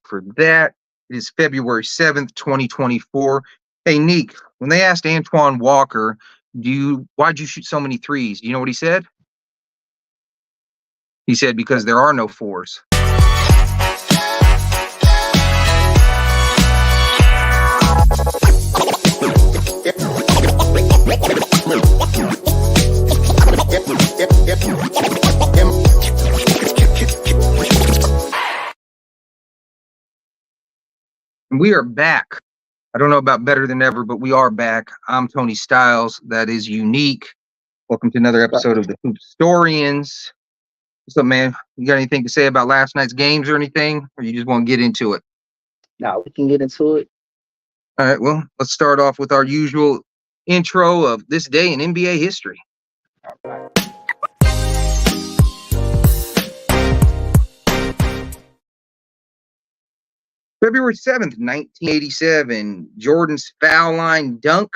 for that. It is February 7th, 2024. Hey, Neek, when they asked Antoine Walker, why'd you shoot so many threes? You know what he said? He said, because there are no fours. We are back. I don't know about better than ever, but we are back. I'm Tony Styles. That is Unique. Welcome to another episode of the HoopStorians. What's up, man? You got anything to say about last night's games or anything? Or you just want to get into it? No, we can get into it. All right, well, let's start off with our usual intro of this day in NBA history. February 7th, 1987, Jordan's foul line dunk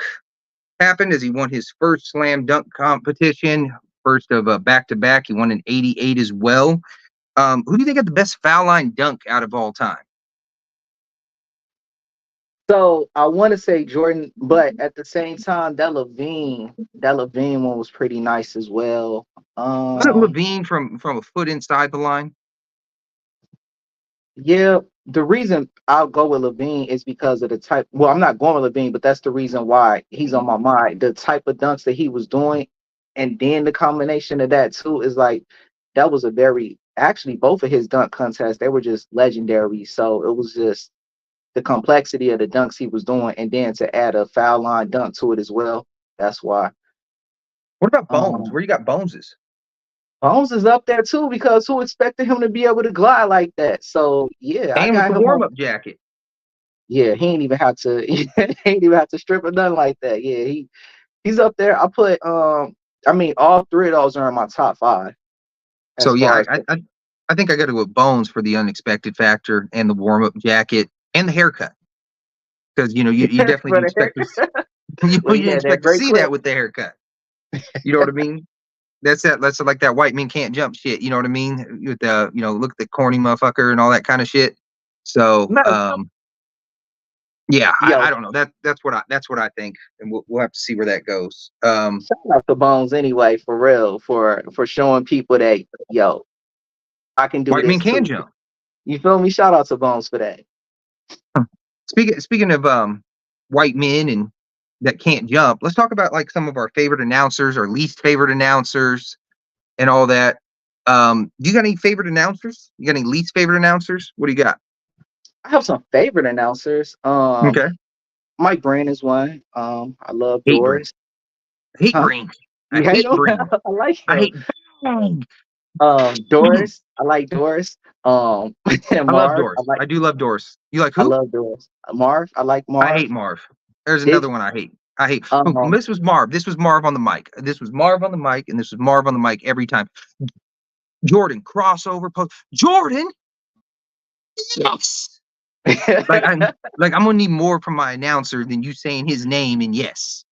happened as he won his first slam dunk competition, first of a back-to-back. He won in 88 as well. Who do you think had the best foul line dunk out of all time? So I want to say Jordan, but at the same time, that Levine one was pretty nice as well. Was it Levine from a foot inside the line? Yeah, the reason I'll go with Levine is because of the type. Well, I'm not going with Levine, but that's the reason why he's on my mind. The type of dunks that he was doing, and then the combination of that too is like that was a very actually both of his dunk contests, they were just legendary. So it was just the complexity of the dunks he was doing, and then to add a foul line dunk to it as well. That's why. What about Bones? Where you got Bones's? Bones is up there too because who expected him to be able to glide like that? So yeah, and I got with the warm-up jacket. Yeah, he ain't even have to. He ain't even have to strip or nothing like that. Yeah, he's up there. I put I mean, all three of those are in my top 5. So yeah, I think I got to go with Bones for the unexpected factor and the warm-up jacket and the haircut. Because you definitely expect to see that with the haircut. You know what I mean? That's like that white men can't jump shit. You know what I mean? With the look at the corny motherfucker and all that kind of shit. So yeah, I don't know. That's what I think, and we'll have to see where that goes. Shout out to Bones anyway, for real, for showing people that I can do white this. Men can jump. You feel me? Shout out to Bones for that. Speaking of white men and that can't jump, let's talk about like some of our favorite announcers, our least favorite announcers, and all that. Do you got any favorite announcers? You got any least favorite announcers? What do you got? I have some favorite announcers. Okay. Mike Breen is one. I love hate Doris. Breen. I hate Breen. I like him. I hate Doris. I like Doris. I love Doris. I do love Doris. You like who? I love Doris. Marv. I like Marv. I hate Marv. There's another one I hate. This was Marv. This was Marv on the mic. This was Marv on the mic, and this was Marv on the mic every time. Jordan crossover post. Jordan. Yes. I'm gonna need more from my announcer than you saying his name and yes.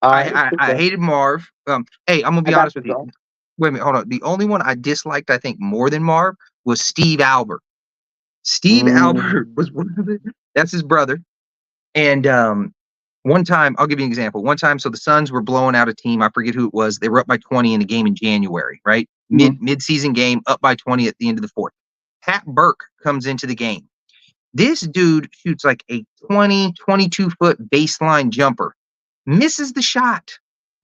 I hated Marv. Hey, I'm gonna be honest with you. Wait a minute, hold on. The only one I disliked, I think, more than Marv was Steve Albert. Steve Albert was one of it. That's his brother. And one time, I'll give you an example. One time, so the Suns were blowing out a team. I forget who it was. They were up by 20 in a game in January, right? Mid-season game, up by 20 at the end of the fourth. Pat Burke comes into the game. This dude shoots like a 22-foot baseline jumper, misses the shot.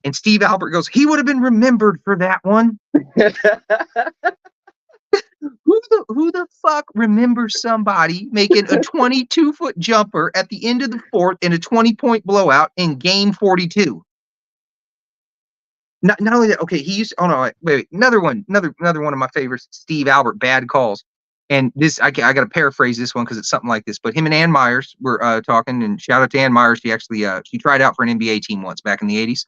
And Steve Albert goes, he would have been remembered for that one. Who the fuck remembers somebody making a 22-foot jumper at the end of the fourth in a 20-point blowout in game 42? Not only that, okay, he used. Oh no, wait, another one of my favorites, Steve Albert, bad calls. And this, I got to paraphrase this one because it's something like this. But him and Ann Myers were talking, and shout out to Ann Myers. She actually she tried out for an NBA team once back in the 80s.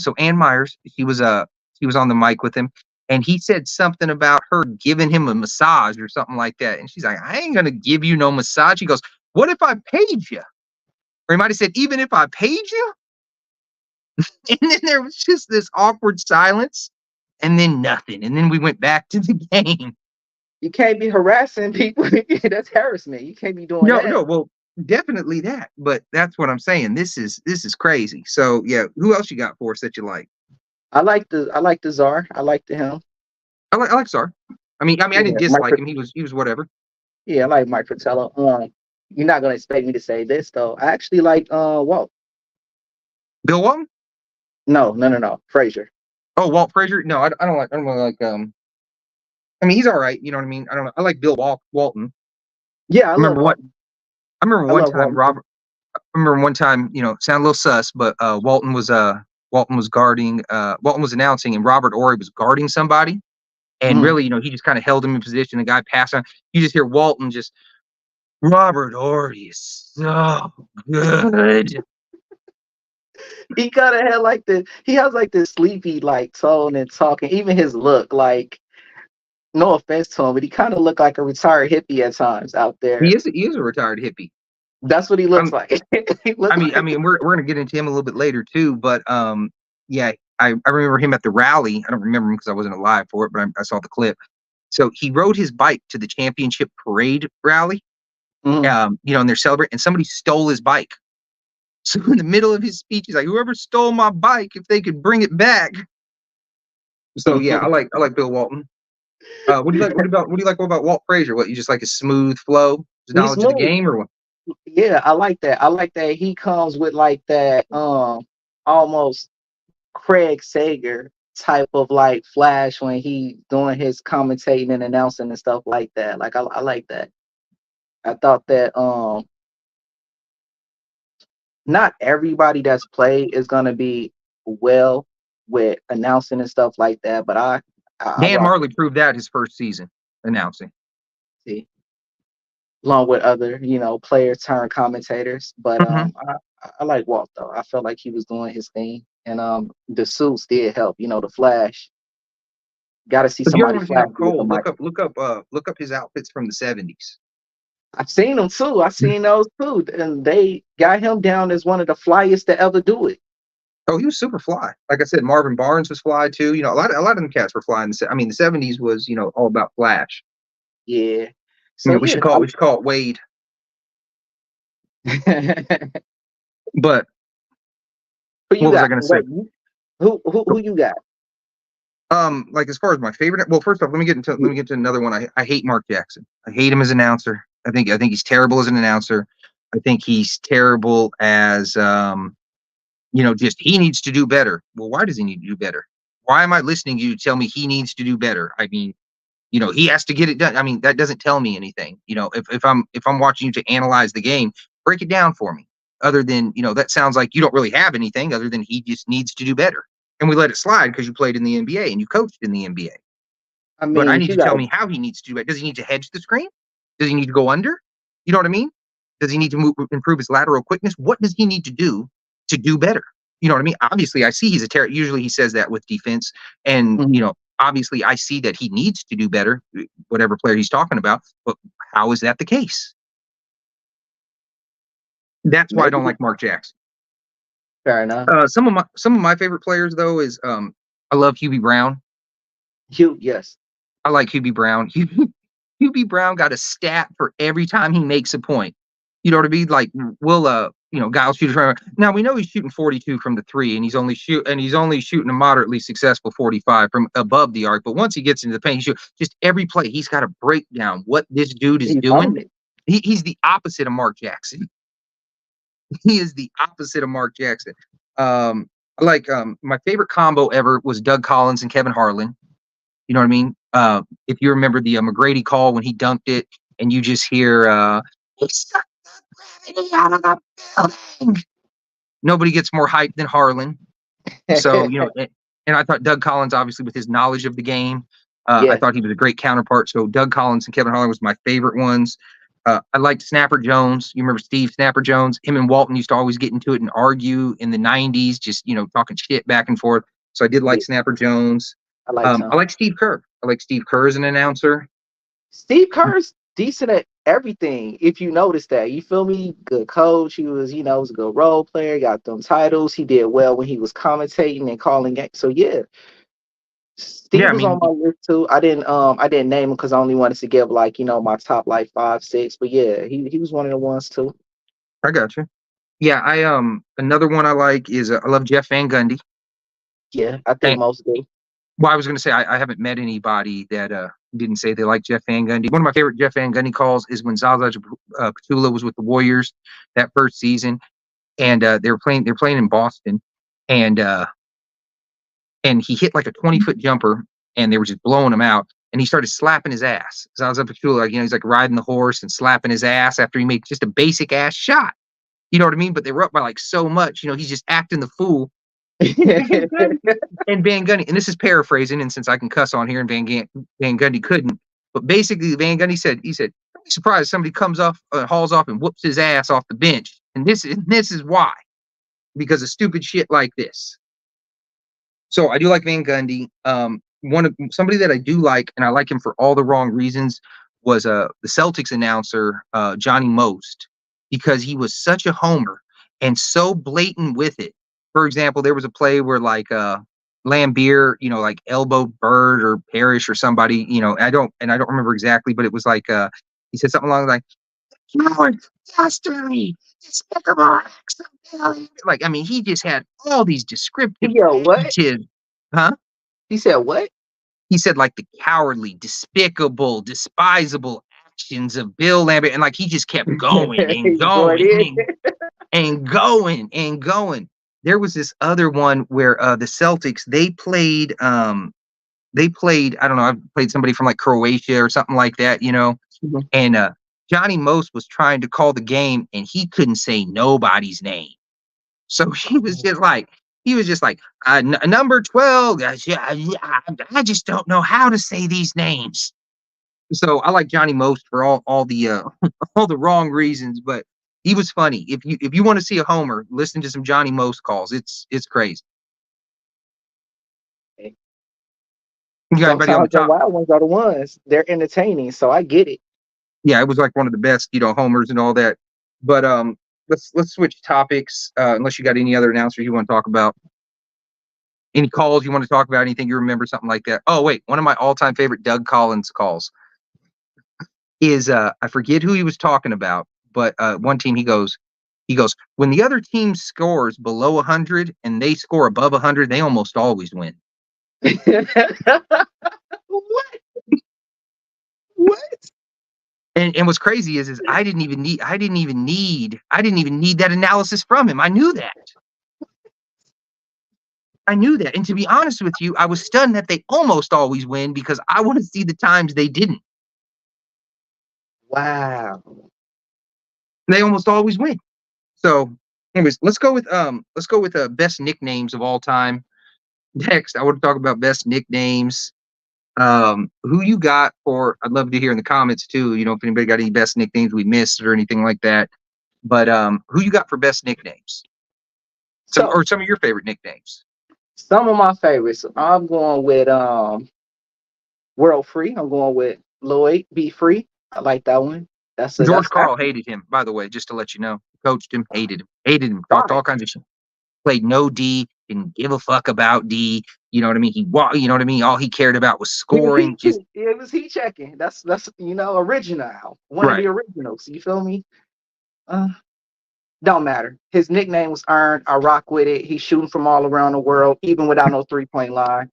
So Ann Myers, she was on the mic with him, and he said something about her giving him a massage or something like that. And she's like, I ain't gonna give you no massage. He goes, what if I paid you? Or he might have said, even if I paid you. And then there was just this awkward silence, and then nothing. And then we went back to the game. You can't be harassing people. That's harassment. You can't be doing No, that. no, well, definitely that. But that's what I'm saying. This is crazy. So yeah, who else you got for us that you like? I like the Czar. I like the him. I like Sar. I didn't Yeah, Mike. dislike him. He was whatever. Yeah, I like Mike Fratello. You're not gonna expect me to say this though. I actually like Walt. Bill Walton? No. Frazier. Oh, Walt Frazier? No, I don't really like he's all right, you know what I mean? I don't know. I like Walton. Yeah, I I love remember what Walton. I remember I one love time Walton. Robert I remember one time, sound a little sus, but Walton was announcing and Robert Ory was guarding somebody. And Mm. really, he just kind of held him in position. The guy passed on. You just hear Walton just, Robert Ory is so good. He kind of had like he has like this sleepy like tone and talking. Even his look, like no offense to him, but he kind of looked like a retired hippie at times out there. He is a retired hippie. That's what he looks Um, like. He looked like we're gonna get into him a little bit later too, but yeah, I remember him at the rally. I don't remember him because I wasn't alive for it, but I saw the clip. So he rode his bike to the championship parade rally, mm. and they're celebrating, and somebody stole his bike. So in the middle of his speech, he's like, "Whoever stole my bike, if they could bring it back." So yeah, I like Bill Walton. What do you like? What do you like about Walt Frazier? What, you just like his smooth flow, his He's knowledge of the smooth. game, or what? Yeah, I like that. I like that he comes with like that almost Craig Sager type of like flash when he doing his commentating and announcing and stuff like that. Like I like that. I thought that not everybody that's played is gonna be well with announcing and stuff like that, but I Dan rock Marley proved that his first season announcing. with it, along with other, players turn commentators. But Mm-hmm. I like Walt though. I felt like he was doing his thing. And the suits did help, the flash. Gotta see If you ever somebody want to see him flashy with the cold, mic. look up his outfits from the '70s. I've seen them too. I've seen those too. And they got him down as one of the flyest to ever do it. Oh, he was super fly. Like I said, Marvin Barnes was fly too. A lot of them cats were flying. The '70s was all about flash. Yeah. So We should yeah. call it Wade. But Who you what was I got? going to say? Wait, who you got? Like as far as my favorite, well, first off, let me get to another one. I hate Mark Jackson. I hate him as an announcer. I think he's terrible as an announcer. I think he's terrible as just he needs to do better. Well, why does he need to do better? Why am I listening to you tell me he needs to do better? I mean, he has to get it done. I mean, that doesn't tell me anything. If I'm watching you to analyze the game, break it down for me. Other than, that sounds like you don't really have anything other than he just needs to do better. And we let it slide because you played in the NBA and you coached in the NBA. I But I mean, need you to tell got me how he needs to do it. Does he need to hedge the screen? Does he need to go under? You know what I mean? Does he need to improve his lateral quickness? What does he need to do better? You know what I mean? Obviously, I see he's a terror. Usually he says that with defense. And, Mhm. obviously I see that he needs to do better, whatever player he's talking about. But how is that the case? That's why I don't Maybe like Mark Jackson. fair enough. Some of my favorite players though is I love Hubie Brown. Yes. I like Hubie Brown. Hubie Brown got a stat for every time he makes a point. You know what I mean? Like Giles shoots from now we know he's shooting 42 from the three, and he's only shooting a moderately successful 45 from above the arc. But once he gets into the paint, just every play he's got to break down what this dude is He's doing. on it. He's the opposite of Mark Jackson. He is the opposite of Mark Jackson. I like my favorite combo ever was Doug Collins and Kevin Harlan. You know what I mean? If you remember the McGrady call when he dunked it, and you just hear, "He sucked the gravity out of the building." Nobody gets more hype than Harlan. So and I thought Doug Collins, obviously with his knowledge of the game, I Yeah. thought he was a great counterpart. So Doug Collins and Kevin Harlan was my favorite ones. I liked Snapper Jones. You remember Steve Snapper Jones? Him and Walton used to always get into it and argue in the '90s, just talking shit back and forth. So I did like Yeah. Snapper Jones. I like I him. like Steve Kerr. I like Steve Kerr as an announcer. Steve Kerr's decent at everything. If you notice that, you feel me? Good coach. He was a good role player. Got them titles. He did well when he was commentating and calling games. So yeah, Steve Yeah, I was on mean, my list too. I didn't name him because I only wanted to give like, my top like 5, 6. But yeah, he was one of the ones too. I got you. Yeah, I another one I like is I love Jeff Van Gundy. Yeah, I think And most do. well, I was going to say I haven't met anybody that didn't say they like Jeff Van Gundy. One of my favorite Jeff Van Gundy calls is when Zaza Pachulia was with the Warriors that first season, and they're playing in Boston, and uh, and he hit like a 20-foot jumper, and they were just blowing him out. And he started slapping his ass. Zaza Pachulia, like, he's like riding the horse and slapping his ass after he made just a basic ass shot. You know what I mean? But they were up by like so much. He's just acting the fool. And Van Gundy, and this is paraphrasing, and since I can cuss on here, and Van Gundy couldn't, but basically Van Gundy said, "Don't be surprised if somebody comes off, hauls off, and whoops his ass off the bench, and this is why, because of stupid shit like this." So I do like Van Gundy. Somebody that I do like, and I like him for all the wrong reasons, was the Celtics announcer, Johnny Most, because he was such a homer and so blatant with it. For example, there was a play where like Lambeer, like elbowed Bird or Parrish or somebody, I don't remember exactly, but it was like he said something along like, "Lord, dastardly, despicable, like, I mean, he just had all these descriptive Yo, what? adjectives. Huh? He said what? He said like the cowardly, despicable, despisable actions of Bill Lambert, and like he just kept going and He's going going in. and going and going. There was this other one where the Celtics they played, I don't know, I played somebody from like Croatia or something like that, Mhm. and Johnny Most was trying to call the game and he couldn't say nobody's name. So he was just like number 12. Yeah, I just don't know how to say these names. So I like Johnny Most for all the all the wrong reasons, but he was funny. If you want to see a homer, listen to some Johnny Most calls. It's crazy. You got anybody on the Sometimes the top? wild ones are the ones. They're entertaining, so I get it. Yeah, it was like one of the best, homers and all that. But let's switch topics. Unless you got any other announcers you want to talk about. Any calls you want to talk about? Anything you remember? Something like that. Oh wait, one of my all-time favorite Doug Collins calls is I forget who he was talking about, but one team he goes when the other team scores below 100 and they score above 100, they almost always win. What? What? And what's crazy is I didn't even need that analysis from him. I knew that. And to be honest with you, I was stunned that they almost always win because I want to see the times they didn't. Wow. They almost always win. So, anyways, let's go with best nicknames of all time. Next, I want to talk about best nicknames. Who you got for? I'd love to hear in the comments too. If anybody got any best nicknames we missed or anything like that. But who you got for best nicknames? Some of your favorite nicknames. Some of my favorites. I'm going with World Free. I'm going with Lloyd Be Free. I like that one. George That's Karl hated him, by the way, just to let you know. Coached him, hated him, talked fine. all kinds of shit. Played no D, didn't give a fuck about D. You know what I mean? You know what I mean? All he cared about was scoring. It was heat checking. That's original. One of Right. the originals. You feel me? Don't matter. His nickname was earned. I rock with it. He's shooting from all around the world, even without no 3-point line.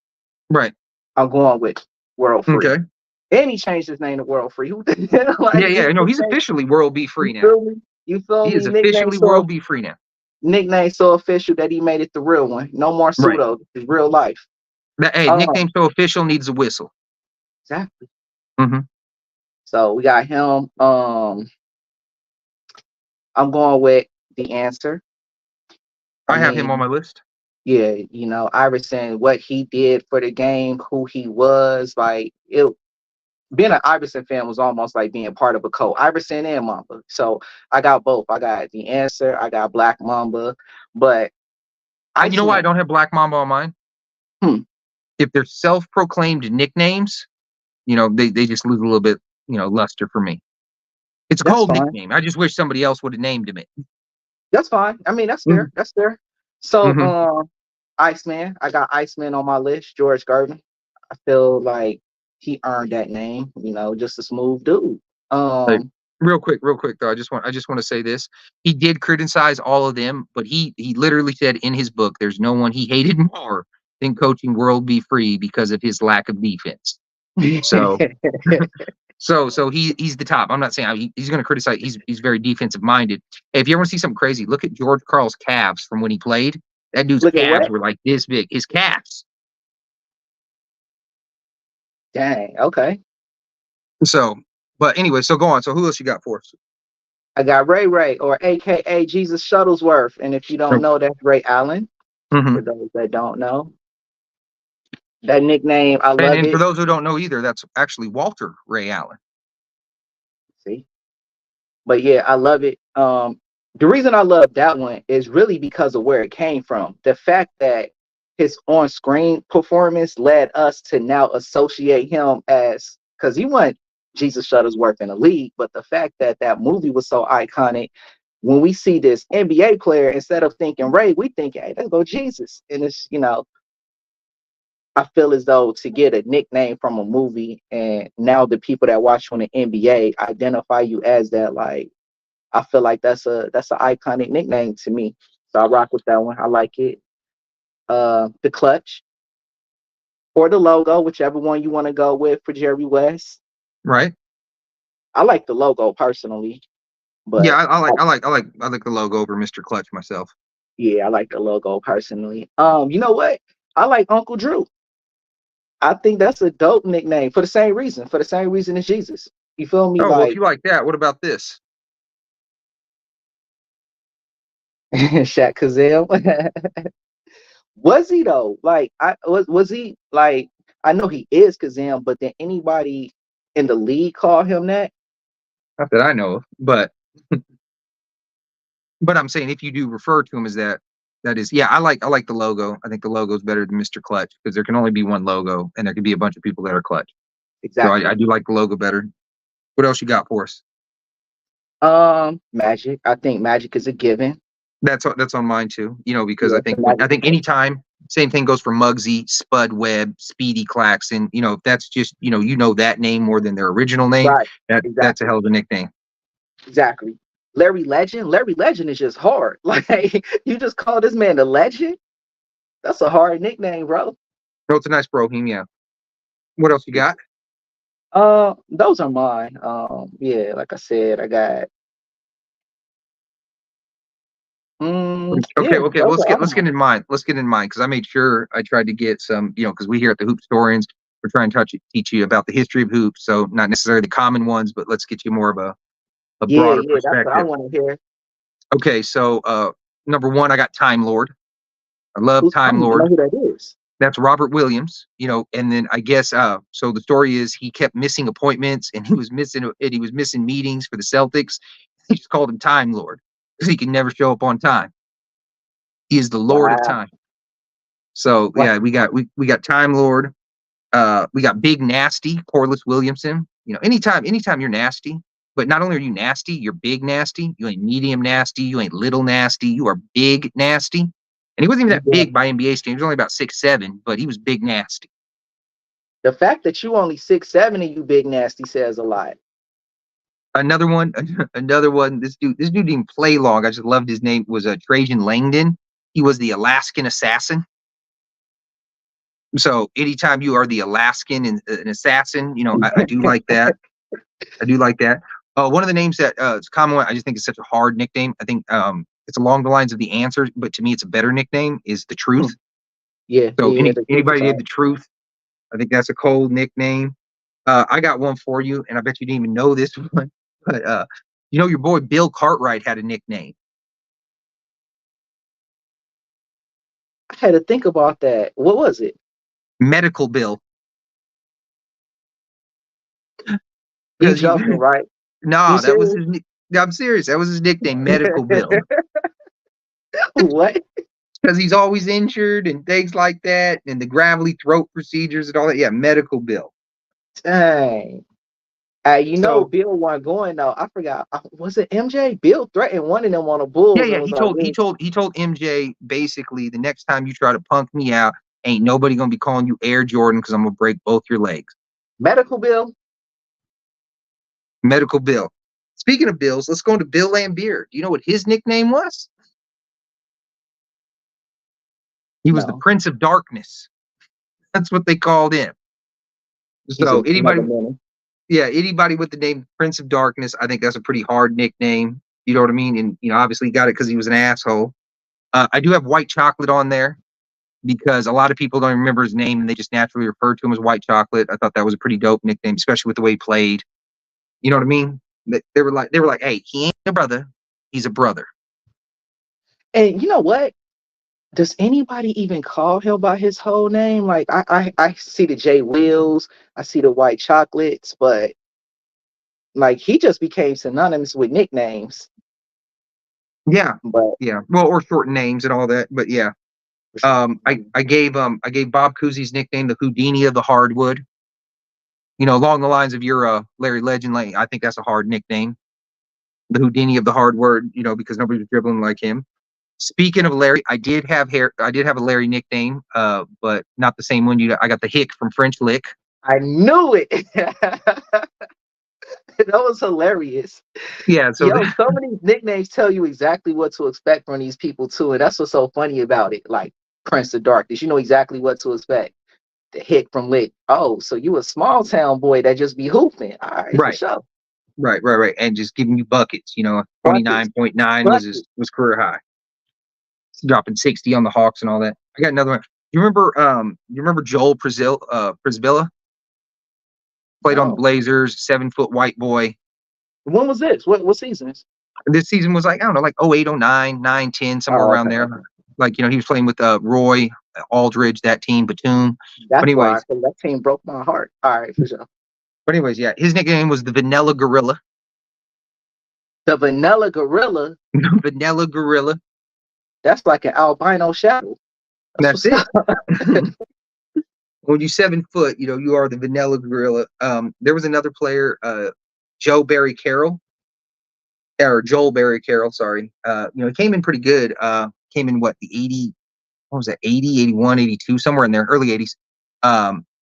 Right. I'm going with World Free. Okay. And he changed his name to World Free. Yeah. No, he's officially World B Free now. You feel He me? is officially World B Free now. Nickname so official that he made it the real one. No more pseudo. It's real life. Nickname so official needs a whistle. Exactly. Mm-hmm. So we got him. I'm going with the answer. I have him on my list. Yeah, Iverson, what he did for the game, who he was, like being an Iverson fan was almost like being part of a cult. Iverson and Mamba. So I got both. I got the answer. I got Black Mamba. But you know why I don't have Black Mamba on mine? If they're self-proclaimed nicknames, they just lose a little bit, luster for me. It's a cold nickname. I just wish somebody else would have named him it. That's fine. I mean, that's fair. That's fair. So, Iceman, I got Iceman on my list. George Gervin. I feel like he earned that name. Just a smooth dude. Like, real quick though, I just want to say this. He did criticize all of them, but he literally said in his book, there's no one he hated more than coaching World Be Free because of his lack of defense. So so he's the top. I'm not saying he's going to criticize. He's very defensive minded. If you ever want to see something crazy, look at George Karl's calves from when he played. That dude's calves were like this big. His calves. Dang. Okay. So, but anyway, so go on. So who else you got for us? I got Ray, or AKA Jesus Shuttlesworth, and if you don't know, that's Ray Allen. For those that don't know, that nickname, I love it. And for those who don't know either, that's actually Walter Ray Allen. See, but yeah, I love it. The reason I love that one is really because of where it came from. The fact that his on-screen performance led us to now associate him as, because he wasn't Jesus Shuttlesworth in the league, but the fact that that movie was so iconic, when we see this NBA player, instead of thinking Ray, we think, hey, let's go Jesus. And it's, I feel as though to get a nickname from a movie, and now the people that watch on the NBA identify you as that, like, I feel like that's an iconic nickname to me. So I rock with that one. I like it. The clutch or the logo, whichever one you want to go with for Jerry West. Right. I like the logo personally, but yeah, I like the logo over Mr. Clutch myself. Yeah, I like the logo personally. You know what? I like Uncle Drew. I think that's a dope nickname for the same reason as Jesus. You feel me? Oh, well, if you like that, what about this? Shaq Kazell. Was he though? Like, was he like? I know he is Kazam, but did anybody in the league call him that? Not that I know of, but I'm saying if you do refer to him as that, that is, yeah, I like the logo. I think the logo is better than Mr. Clutch because there can only be one logo, and there can be a bunch of people that are Clutch. Exactly. So I do like the logo better. What else you got for us? Magic. I think Magic is a given. That's on mine too. Because I think anytime, same thing goes for Muggsy, Spud Webb, Speedy Claxton. If that's just that name more than their original name, right. That's a hell of a nickname. Exactly. Larry Legend is just hard. Like, you just call this man the Legend? That's a hard nickname, bro. No, it's a nice brohim, yeah. What else you got? Those are mine. Yeah, like I said, I got okay. Let's get in mind. Let's get in mind because I made sure I tried to get some, because we here at the HoopStorians, we're trying to teach you about the history of hoops. So not necessarily the common ones, but let's get you more of a broader perspective. That's what I want to hear. Okay, so number one, I got Time Lord. I love Time Lord. I know who that is. That's Robert Williams, and then I guess so the story is he kept missing appointments and he was missing meetings for the Celtics. He just called him Time Lord because he can never show up on time. He is the Lord of Time. So yeah, we got Time Lord. We got Big Nasty, Corliss Williamson. Anytime you're nasty, but not only are you nasty, you're big nasty. You ain't medium nasty. You ain't little nasty. You are big nasty. And he wasn't even that big by NBA standards. He was only about 6'7", but he was big nasty. The fact that you only 6'7" and you big nasty says a lot. Another one. This dude didn't play long. I just loved his name. Was Trajan Langdon. He was the Alaskan assassin. So anytime you are the Alaskan and an assassin, I do like that. I do like that. One of the names that it's common. I just think it's such a hard nickname. I think it's along the lines of The Answer, but to me, it's a better nickname. Is The Truth. Yeah. So anybody did The Truth. I think that's a cold nickname. I got one for you, and I bet you didn't even know this one. But your boy Bill Cartwright had a nickname. I had to think about that. What was it? Medical Bill. He's joking, right? No, that was his. I'm serious. That was his nickname, Medical Bill. What? Because he's always injured and things like that, and the gravelly throat procedures and all that. Yeah, Medical Bill. Dang. Bill wasn't going though. I forgot. Was it MJ? Bill threatened one of them on a Bulls. Yeah. He told MJ basically the next time you try to punk me out, Ain't nobody gonna be calling you Air Jordan because I'm gonna break both your legs. Medical bill. Medical Bill. Speaking of bills, let's go into Bill Laimbeer. Do you know what his nickname was? He was the Prince of Darkness. That's what they called him. So anybody with the name Prince of Darkness, I think that's a pretty hard nickname. You know what I mean? And obviously he got it because he was an asshole. I do have White Chocolate on there because a lot of people don't remember his name and they just naturally refer to him as White Chocolate. I thought that was a pretty dope nickname, especially with the way he played. You know what I mean? They were like, hey, he ain't a brother, he's a brother. And you know what? Does anybody even call him by his whole name? Like I see the J Wills, I see the White Chocolates, but like he just became synonymous with nicknames. Yeah, but yeah, well, or short names and all that. But yeah, I gave Bob Cousy's nickname the Houdini of the hardwood. Along the lines of your Larry Legend. Like, I think that's a hard nickname, the Houdini of the hardwood. Because nobody was dribbling like him. Speaking of Larry, I did have a Larry nickname, but not the same one. I got the Hick from French Lick. I knew it. That was hilarious. Yeah. So some of these nicknames tell you exactly what to expect from these people too, and that's what's so funny about it. Like Prince of Darkness, you know exactly what to expect. The Hick from Lick. Oh, so you a small town boy that just be hooping. All right, right. For sure. Right. And just giving you buckets. 29.9 was career high. Dropping 60 on the Hawks and all that. I got another one. You remember Joel Przybilla? Played on the Blazers, 7-foot white boy. When was this? What season? This season was like 08, 09, 9, 10, somewhere around there. Like, he was playing with Roy, Aldridge, that team, Batum. But anyways, why that team broke my heart. All right, for sure. But anyways, yeah, his nickname was the Vanilla Gorilla. The Vanilla Gorilla? The Vanilla Gorilla. That's like an albino shadow. That's it. When you're 7 foot, you are the Vanilla Gorilla. There was another player, Joel Barry Carroll, sorry. He came in pretty good. Came in the 80, what was that, 80, 81, 82, somewhere in there, early 80s.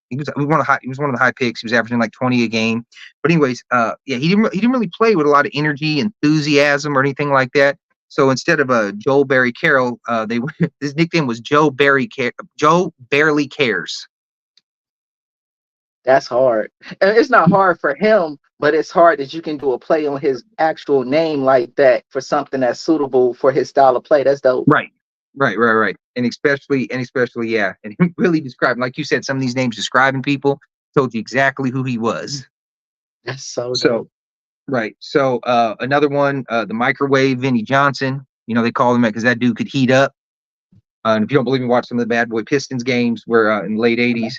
He was one of the high picks. He was averaging like 20 a game. But anyways, he didn't really play with a lot of energy, enthusiasm, or anything like that. So instead of Joel Barry Carroll, his nickname was Joe Barely Cares. That's hard. And it's not hard for him, but it's hard that you can do a play on his actual name like that for something that's suitable for his style of play. That's dope. Right. And especially, yeah. And he really described, like you said, some of these names describing people told you exactly who he was. That's so dope. Right. So another one, the microwave Vinnie Johnson. They called him that because that dude could heat up. And if you don't believe me, watch some of the Bad Boy Pistons games where in the late 80s.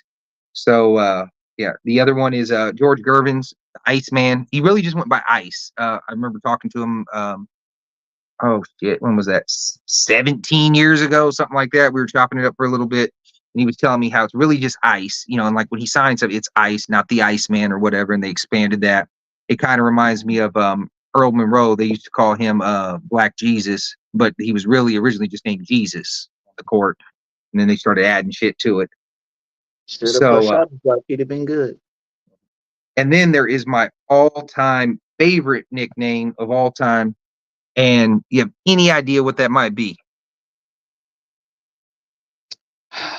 So yeah, the other one is George Gervin's Iceman. He really just went by Ice. I remember talking to him. Oh shit, when was that? 17 years ago, something like that. We were chopping it up for a little bit, and he was telling me how it's really just Ice. And like when he signs up, it's Ice, not the Iceman or whatever. And they expanded that. It kind of reminds me of Earl Monroe. They used to call him Black Jesus, but he was really originally just named Jesus on the court, and then they started adding shit to it. So he'd have been good. And then there is my all-time favorite nickname of all time, and you have any idea what that might be?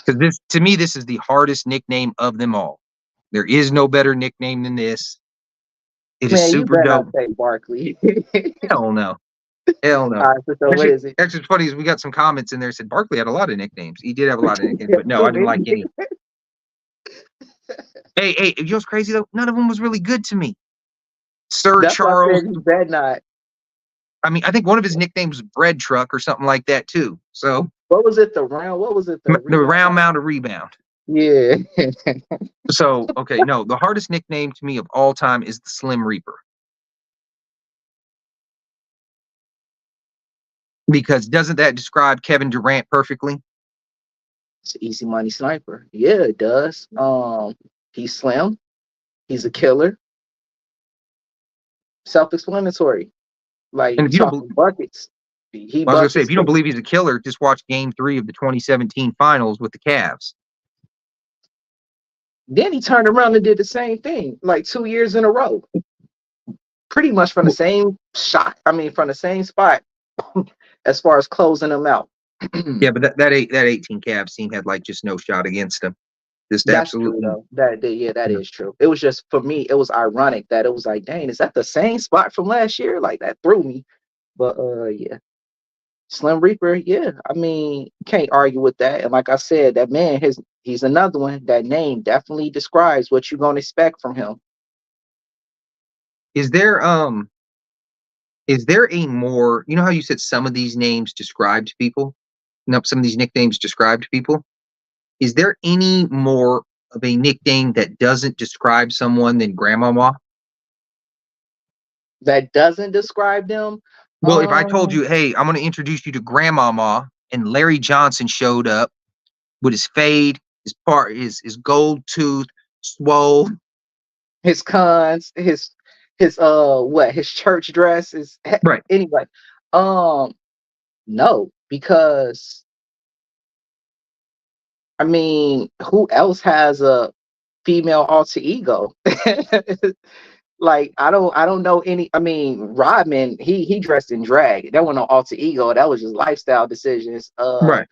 Because to me, this is the hardest nickname of them all. There is no better nickname than this. It is super dope. Say Barkley. Hell no. All right, so what is it? Actually, it's funny is we got some comments in there that said Barkley had a lot of nicknames. He did have a lot of nicknames, but no, I didn't like any. Hey, you know what's crazy though? None of them was really good to me. Charles. Bad not. I mean, I think one of his nicknames was Bread Truck or something like that too. So what was it? The round mound of rebound. Yeah. So okay, no, the hardest nickname to me of all time is the Slim Reaper. Because doesn't that describe Kevin Durant perfectly? It's an easy money sniper. Yeah, it does. He's slim. He's a killer. Self-explanatory. Like, and if you don't buckets. I was gonna say, if you don't believe he's a killer, just watch Game 3 of the 2017 Finals with the Cavs. Then he turned around and did the same thing, like 2 years in a row, pretty much from the same shot. I mean, from the same spot, as far as closing them out. Yeah, but that 18 Cavs team had like just no shot against them. Just That's true absolutely. though. That is true. It was just, for me, it was ironic that it was like, dang, is that the same spot from last year? Like, that threw me. But yeah. Slim Reaper, yeah. I mean, can't argue with that. And like I said, that man, he's another one. That name definitely describes what you're gonna expect from him. Is there a more, you know how you said some of these names described people? No, some of these nicknames described people. Is there any more of a nickname that doesn't describe someone than Grandmama? That doesn't describe them. Well, if I told you, hey, I'm going to introduce you to Grandmama, and Larry Johnson showed up with his fade, his gold tooth, swole, his cons, his his church dress is right? Anyway. No, because I mean, who else has a female alter ego? Like, I don't know any. I mean, Rodman, he dressed in drag. That wasn't no alter ego. That was just lifestyle decisions. Right.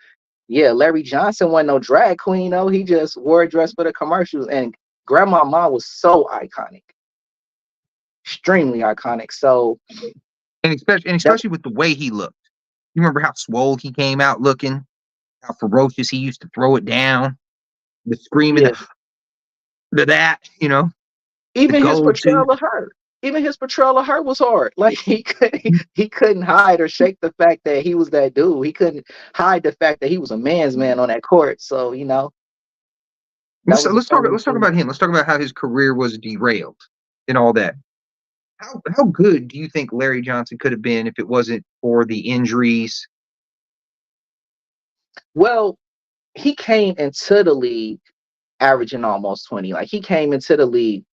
Yeah, Larry Johnson wasn't no drag queen though. He just wore a dress for the commercials. And Grandmama was so iconic, extremely iconic. So, And especially with the way he looked. You remember how swole he came out looking, how ferocious he used to throw it down, the screaming, yeah. that, Even his gold tooth. portrayal of her. Even his portrayal of her was hard. Like, he couldn't hide or shake the fact that he was that dude. He couldn't hide the fact that he was a man's man on that court. So, Let's talk about him. Let's talk about how his career was derailed and all that. How good do you think Larry Johnson could have been if it wasn't for the injuries? Well, he came into the league averaging almost 20. Like, he came into the league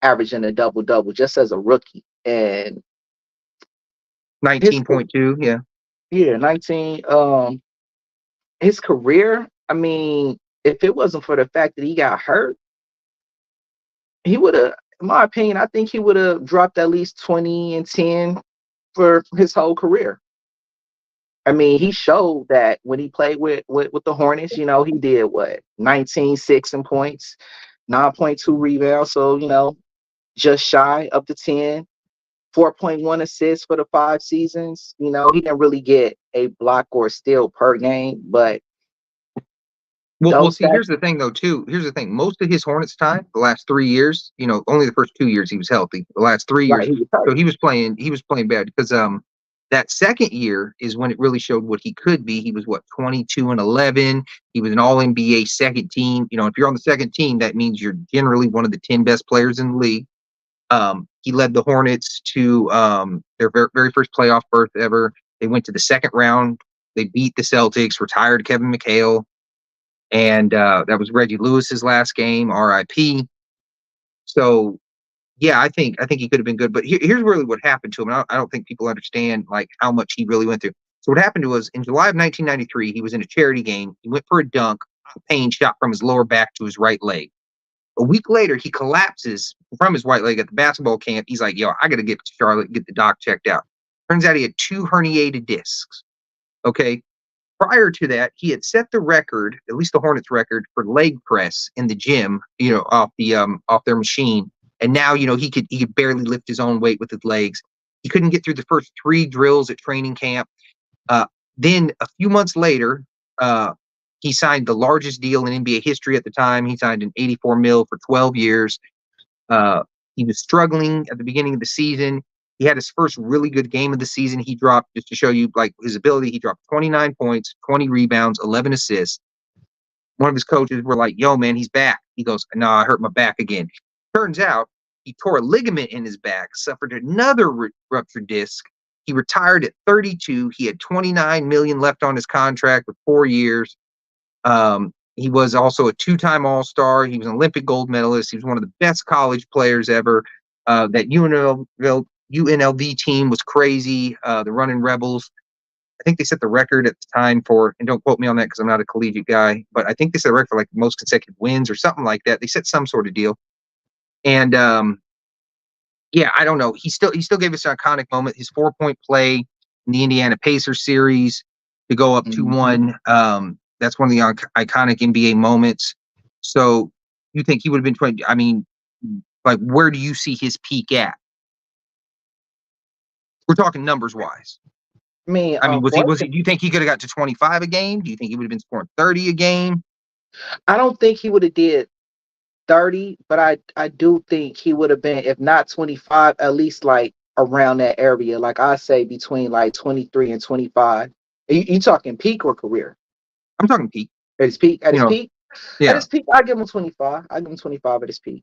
averaging a double-double just as a rookie. And 19.2, yeah. Yeah, 19. His career, I mean, if it wasn't for the fact that he got hurt, he would have, in my opinion, I think he would have dropped at least 20 and 10 for his whole career. I mean, he showed that when he played with the Hornets, he did what? 19, 6 in points, 9.2 rebounds. So, just shy of the 10, 4.1 assists for the 5 seasons. He didn't really get a block or a steal per game, but well, see, here's the thing, though, too. Here's the thing. Most of his Hornets time, the last 3 years, only the first 2 years he was healthy. The last 3 years, so he was playing bad because that second year is when it really showed what he could be. He was 22 and 11. He was an All NBA second team. If you're on the second team, that means you're generally one of the 10 best players in the league. He led the Hornets to their very, very first playoff berth ever. They went to the second round. They beat the Celtics, retired Kevin McHale. And that was Reggie Lewis's last game, RIP. So, yeah, I think he could have been good. But here's really what happened to him. I don't think people understand like how much he really went through. So what happened to was in July of 1993, he was in a charity game. He went for a dunk. Payne shot from his lower back to his right leg. A week later, he collapses from his right leg at the basketball camp. He's like, yo, I got to get to Charlotte and get the doc checked out. Turns out he had 2 herniated discs. Okay. Prior to that, he had set the record, at least the Hornets record, for leg press in the gym, off their machine. And now, he could barely lift his own weight with his legs. He couldn't get through the first 3 drills at training camp. Then a few months later, he signed the largest deal in NBA history at the time. He signed an $84 million for 12 years. He was struggling at the beginning of the season. He had his first really good game of the season. He dropped, just to show you like his ability, he dropped 29 points, 20 rebounds, 11 assists. One of his coaches were like, yo, man, he's back. He goes, no, I hurt my back again. Turns out he tore a ligament in his back, suffered another ruptured disc. He retired at 32. He had $29 million left on his contract with 4 years. He was also a 2-time All-Star. He was an Olympic gold medalist. He was one of the best college players ever. That UNLV team was crazy. The Running Rebels. I think they set the record at the time for, and don't quote me on that because I'm not a collegiate guy, but I think they set the record for like most consecutive wins or something like that. They set some sort of deal. And yeah, I don't know. He still gave us an iconic moment. His 4-point play in the Indiana Pacers series to go up 2-1. That's one of the iconic NBA moments. So you think he would have been 20? I mean, like, where do you see his peak at? We're talking numbers wise. I mean, Was he? Do you think he could have got to 25 a game? Do you think he would have been scoring 30 a game? I don't think he would have did 30, but I do think he would have been, if not 25, at least like around that area. Like I say between like 23 and 25. You talking peak or career? I'm talking peak. At his peak? At his peak? Yeah. At his peak, I give him 25. I give him 25 at his peak.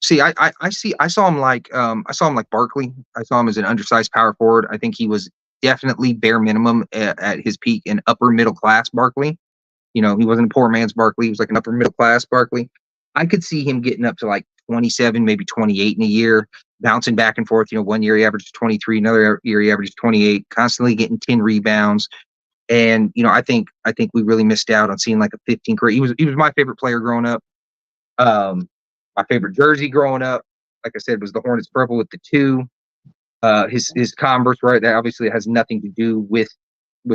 See, I saw him like Barkley. I saw him as an undersized power forward. I think he was definitely bare minimum at his peak in upper middle class Barkley. He wasn't a poor man's Barkley. He was like an upper middle class Barkley. I could see him getting up to like 27, maybe 28 in a year, bouncing back and forth. One year he averages 23, another year he averages 28, constantly getting 10 rebounds. And I think we really missed out on seeing like a 15 career. He was my favorite player growing up. My favorite jersey growing up, like I said, was the Hornets purple with the 2. His Converse, right? That obviously has nothing to do with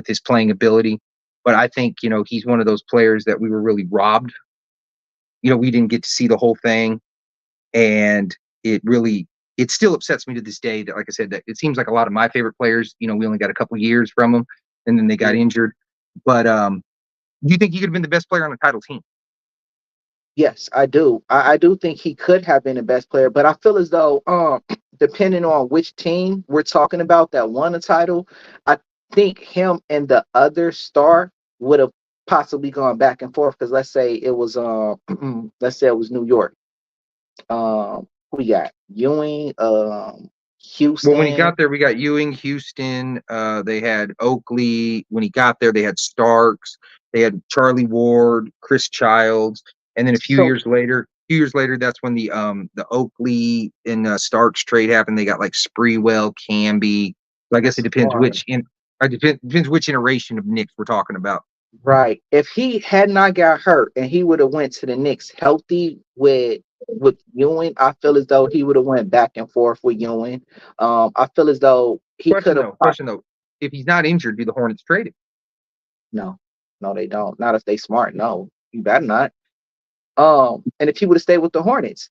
his playing ability. But I think, he's one of those players that we were really robbed. We didn't get to see the whole thing. And it still upsets me to this day that, like I said, that it seems like a lot of my favorite players, we only got a couple years from them and then they got injured. But do you think he could have been the best player on the title team? Yes, I do. I do think he could have been the best player, but I feel as though, depending on which team we're talking about that won a title, I think him and the other star would have possibly gone back and forth. Because let's say it was New York. We got Ewing, Houston. Well, when he got there, we got Ewing, Houston. They had Oakley. When he got there, they had Starks. They had Charlie Ward, Chris Childs, and then a few years later, that's when the Oakley and Starks trade happened. They got like Spreewell, Camby. So I guess it depends which iteration of Knicks we're talking about. Right. If he had not got hurt and he would have went to the Knicks healthy with Ewing, I feel as though he would have went back and forth with Ewing. I feel as though he could have. Question though, if he's not injured, do the Hornets trade him? No, they don't. Not if they smart. No, you better not. And if he would have stayed with the Hornets,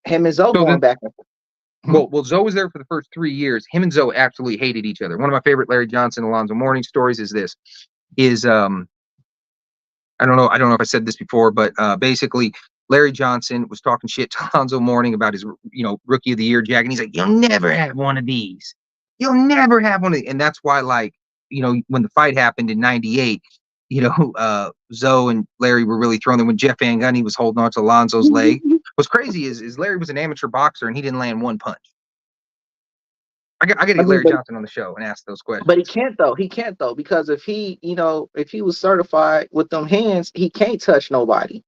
him and Zoe going back and forth. Well, Zoe was there for the first 3 years. Him and Zoe absolutely hated each other. One of my favorite Larry Johnson, Alonzo Mourning stories is I don't know if I said this before, but basically Larry Johnson was talking shit to Alonzo Mourning about his rookie of the year jacket. And he's like, "You'll never have one of these. You'll never have one of these." And that's why, like, when the fight happened in '98, Zoe and Larry were really thrown there when Jeff Van Gundy was holding on to Alonzo's leg. What's crazy is Larry was an amateur boxer and he didn't land one punch. I got to get Larry Johnson on the show and ask those questions. But he can't though, because if he was certified with them hands, he can't touch nobody.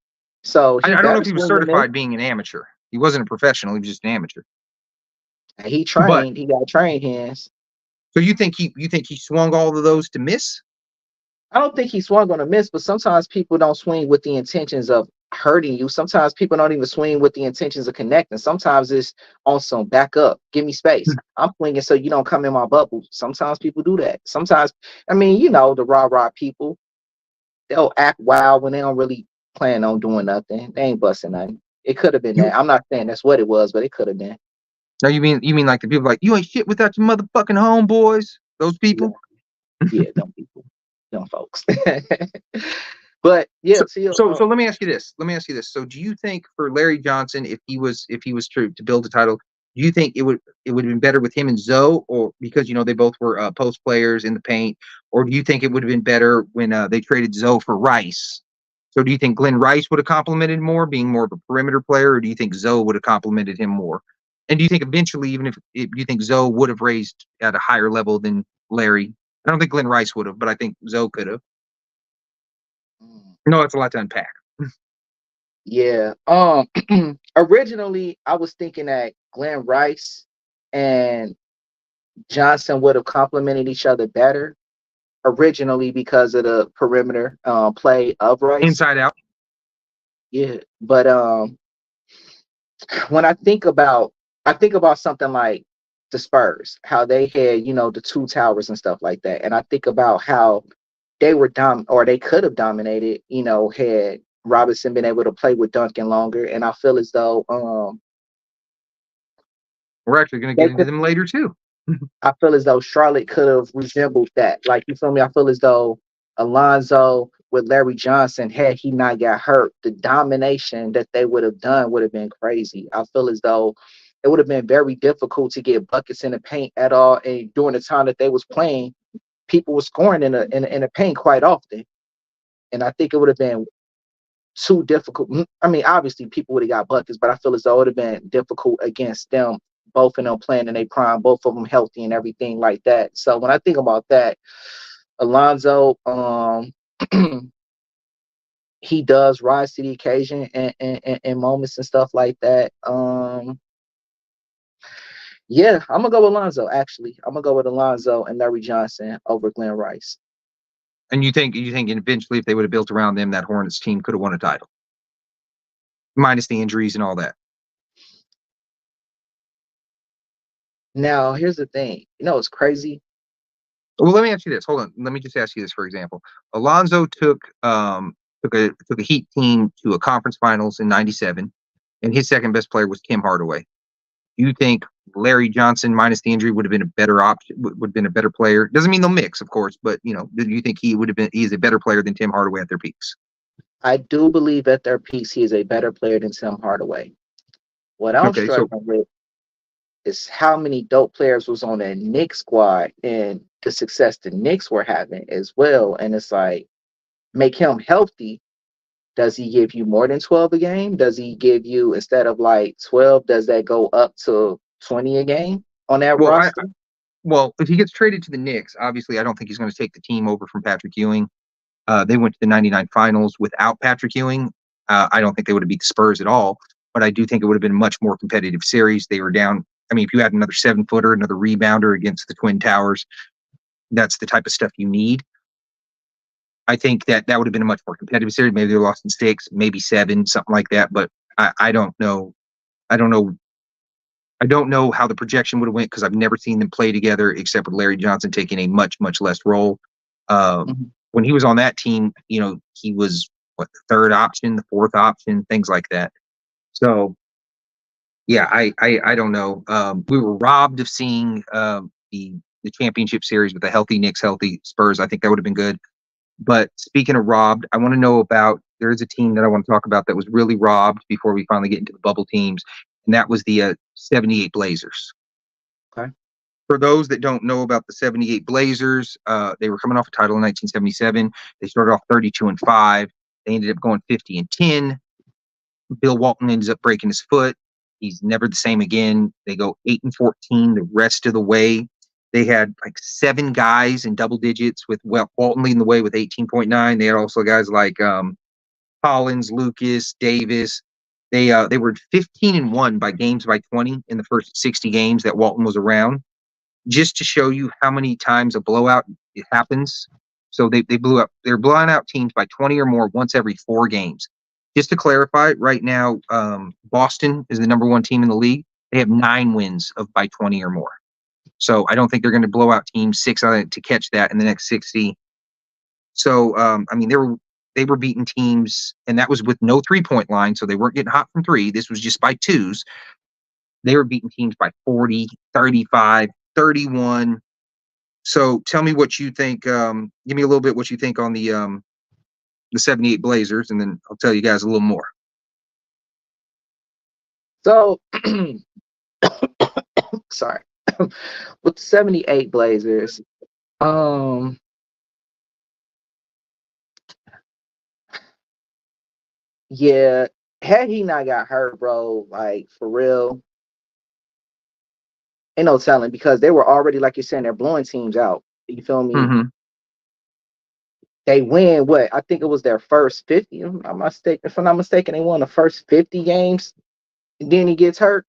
So I don't know if he was certified being an amateur. He wasn't a professional. He was just an amateur. He trained. He got trained hands. So you think he swung all of those to miss? I don't think he swung on a miss, but sometimes people don't swing with the intentions of hurting you. Sometimes people don't even swing with the intentions of connecting. Sometimes it's on some back up, give me space. I'm swinging so you don't come in my bubble. Sometimes people do that. Sometimes, the rah-rah people, they'll act wild when they don't really plan on doing nothing. They ain't busting nothing. It could have been that. I'm not saying that's what it was, but it could have been. No, you mean like the people like, you ain't shit without your motherfucking homeboys? Those people? Yeah, them people. Them folks. But yeah, so let me ask you this. So do you think for Larry Johnson, if he was to build a title, do you think it would have been better with him and Zoe, or because they both were post players in the paint, or do you think it would have been better when they traded Zoe for Rice? So do you think Glenn Rice would have complimented more, being more of a perimeter player, or do you think Zoe would have complimented him more? And do you think eventually, even if you think Zoe would have raised at a higher level than Larry? I don't think Glenn Rice would have, but I think Zoe could have. No, it's a lot to unpack. Yeah. Originally, I was thinking that Glenn Rice and Johnson would have complemented each other better. originally because of the perimeter play of Rice. Inside out. Yeah, but when I think about something like the Spurs, how they had, the two towers and stuff like that. And I think about how they were or they could have dominated, had Robinson been able to play with Duncan longer. And I feel as though we're actually going to get into them later too. I feel as though Charlotte could have resembled that. Like, you feel me? I feel as though Alonzo with Larry Johnson, had he not got hurt, the domination that they would have done would have been crazy. I feel as though it would have been very difficult to get buckets in the paint at all. And during the time that they was playing, people were scoring in the paint quite often. And I think it would have been too difficult. I mean, obviously people would have got buckets, but I feel as though it would have been difficult against them, both of them playing in their prime, both of them healthy and everything like that. So when I think about that, Alonzo, he does rise to the occasion and moments and stuff like that. Yeah, I'm gonna go with Alonzo. Actually, I'm gonna go with Alonzo and Larry Johnson over Glenn Rice. And you think eventually, if they would have built around them, that Hornets team could have won a title, minus the injuries and all that? Now, here's the thing. It's crazy. Well, let me ask you this. Hold on. Let me just ask you this. For example, Alonzo took a Heat team to a conference finals in '97, and his second best player was Tim Hardaway. You think Larry Johnson, minus the injury, would have been a better option? Would have been a better player? Doesn't mean they'll mix, of course, but do you think he would have been? He's a better player than Tim Hardaway at their peaks? I do believe at their peaks he is a better player than Tim Hardaway. What I'm struggling with is how many dope players was on that Knicks squad and the success the Knicks were having as well. And it's like, make him healthy. Does he give you more than 12 a game? Does he give you, instead of like 12, does that go up to 20 a game on that roster? Well, if he gets traded to the Knicks, obviously I don't think he's going to take the team over from Patrick Ewing. They went to the '99 finals without Patrick Ewing. I don't think they would have beat the Spurs at all, but I do think it would have been a much more competitive series. They were down. I mean, if you had another 7-footer, another rebounder against the Twin Towers, that's the type of stuff you need. I think that would have been a much more competitive series. Maybe they lost in 6, maybe 7, something like that. But I don't know. I don't know how the projection would have went because I've never seen them play together except with Larry Johnson taking a much, much less role. When he was on that team, he was the third option, the fourth option, things like that. So, yeah, I don't know. We were robbed of seeing the championship series with the healthy Knicks, healthy Spurs. I think that would have been good. But speaking of robbed, I want to know about, there's a team that I want to talk about that was really robbed before we finally get into the bubble teams, and that was the '78 Blazers. Okay. For those that don't know about the '78 Blazers, they were coming off a title in 1977. They started off 32-5. They ended up going 50-10. Bill Walton ends up breaking his foot. He's never the same again. They go 8-14 the rest of the way. They had like 7 guys in double digits with Walton leading the way with 18.9. They had also guys like Collins, Lucas, Davis. They were 15-1 by games by 20 in the first 60 games that Walton was around, just to show you how many times a blowout it happens. So they're blowing out teams by 20 or more once every 4 games. Just to clarify, right now, Boston is the number 1 team in the league. They have 9 wins of by 20 or more. So I don't think they're going to blow out teams 6 on it to catch that in the next 60. So I mean, they were beating teams, and that was with no 3-point line, so they weren't getting hot from 3. This was just by 2s. They were beating teams by 40, 35, 31. So tell me what you think. Give me a little bit what you think on the '78 Blazers, and then I'll tell you guys a little more. So, sorry. With the '78 Blazers, yeah, had he not got hurt, bro, like for real, ain't no telling, because they were already, like you're saying, they're blowing teams out. You feel me? Mm-hmm. They win what? I think it was their first 50. If I'm not mistaken, they won the first 50 games, and then he gets hurt.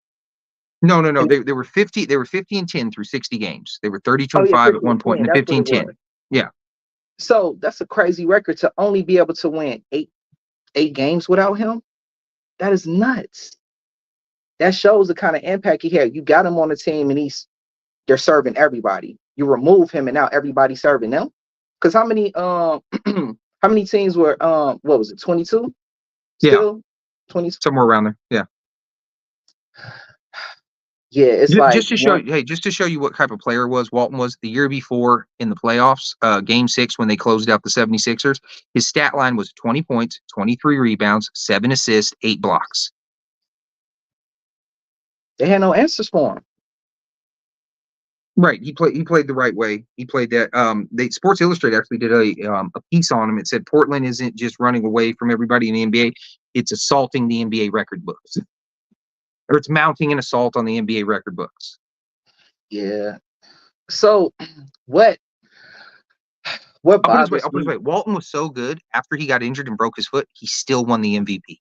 No. They were 50. They were 50-10 through 60 games. They were 32-5 at one point, and 15-10. Yeah. So that's a crazy record to only be able to win eight games without him. That is nuts. That shows the kind of impact he had. You got him on the team and they're serving everybody. You remove him and now everybody's serving them. Because how many how many teams were what was it, 22? Still 20, somewhere around there. Yeah. Yeah, it's like just to show you what type of player Walton was the year before in the playoffs, game 6 when they closed out the 76ers. His stat line was 20 points, 23 rebounds, 7 assists, 8 blocks. They had no answers for him. Right, he played the right way. He played that. Sports Illustrated actually did a piece on him. It said Portland isn't just running away from everybody in the NBA; it's assaulting the NBA record books, or it's mounting an assault on the NBA record books. Yeah. So what bothers me? I'll put it this way. Walton was so good after he got injured and broke his foot, he still won the MVP.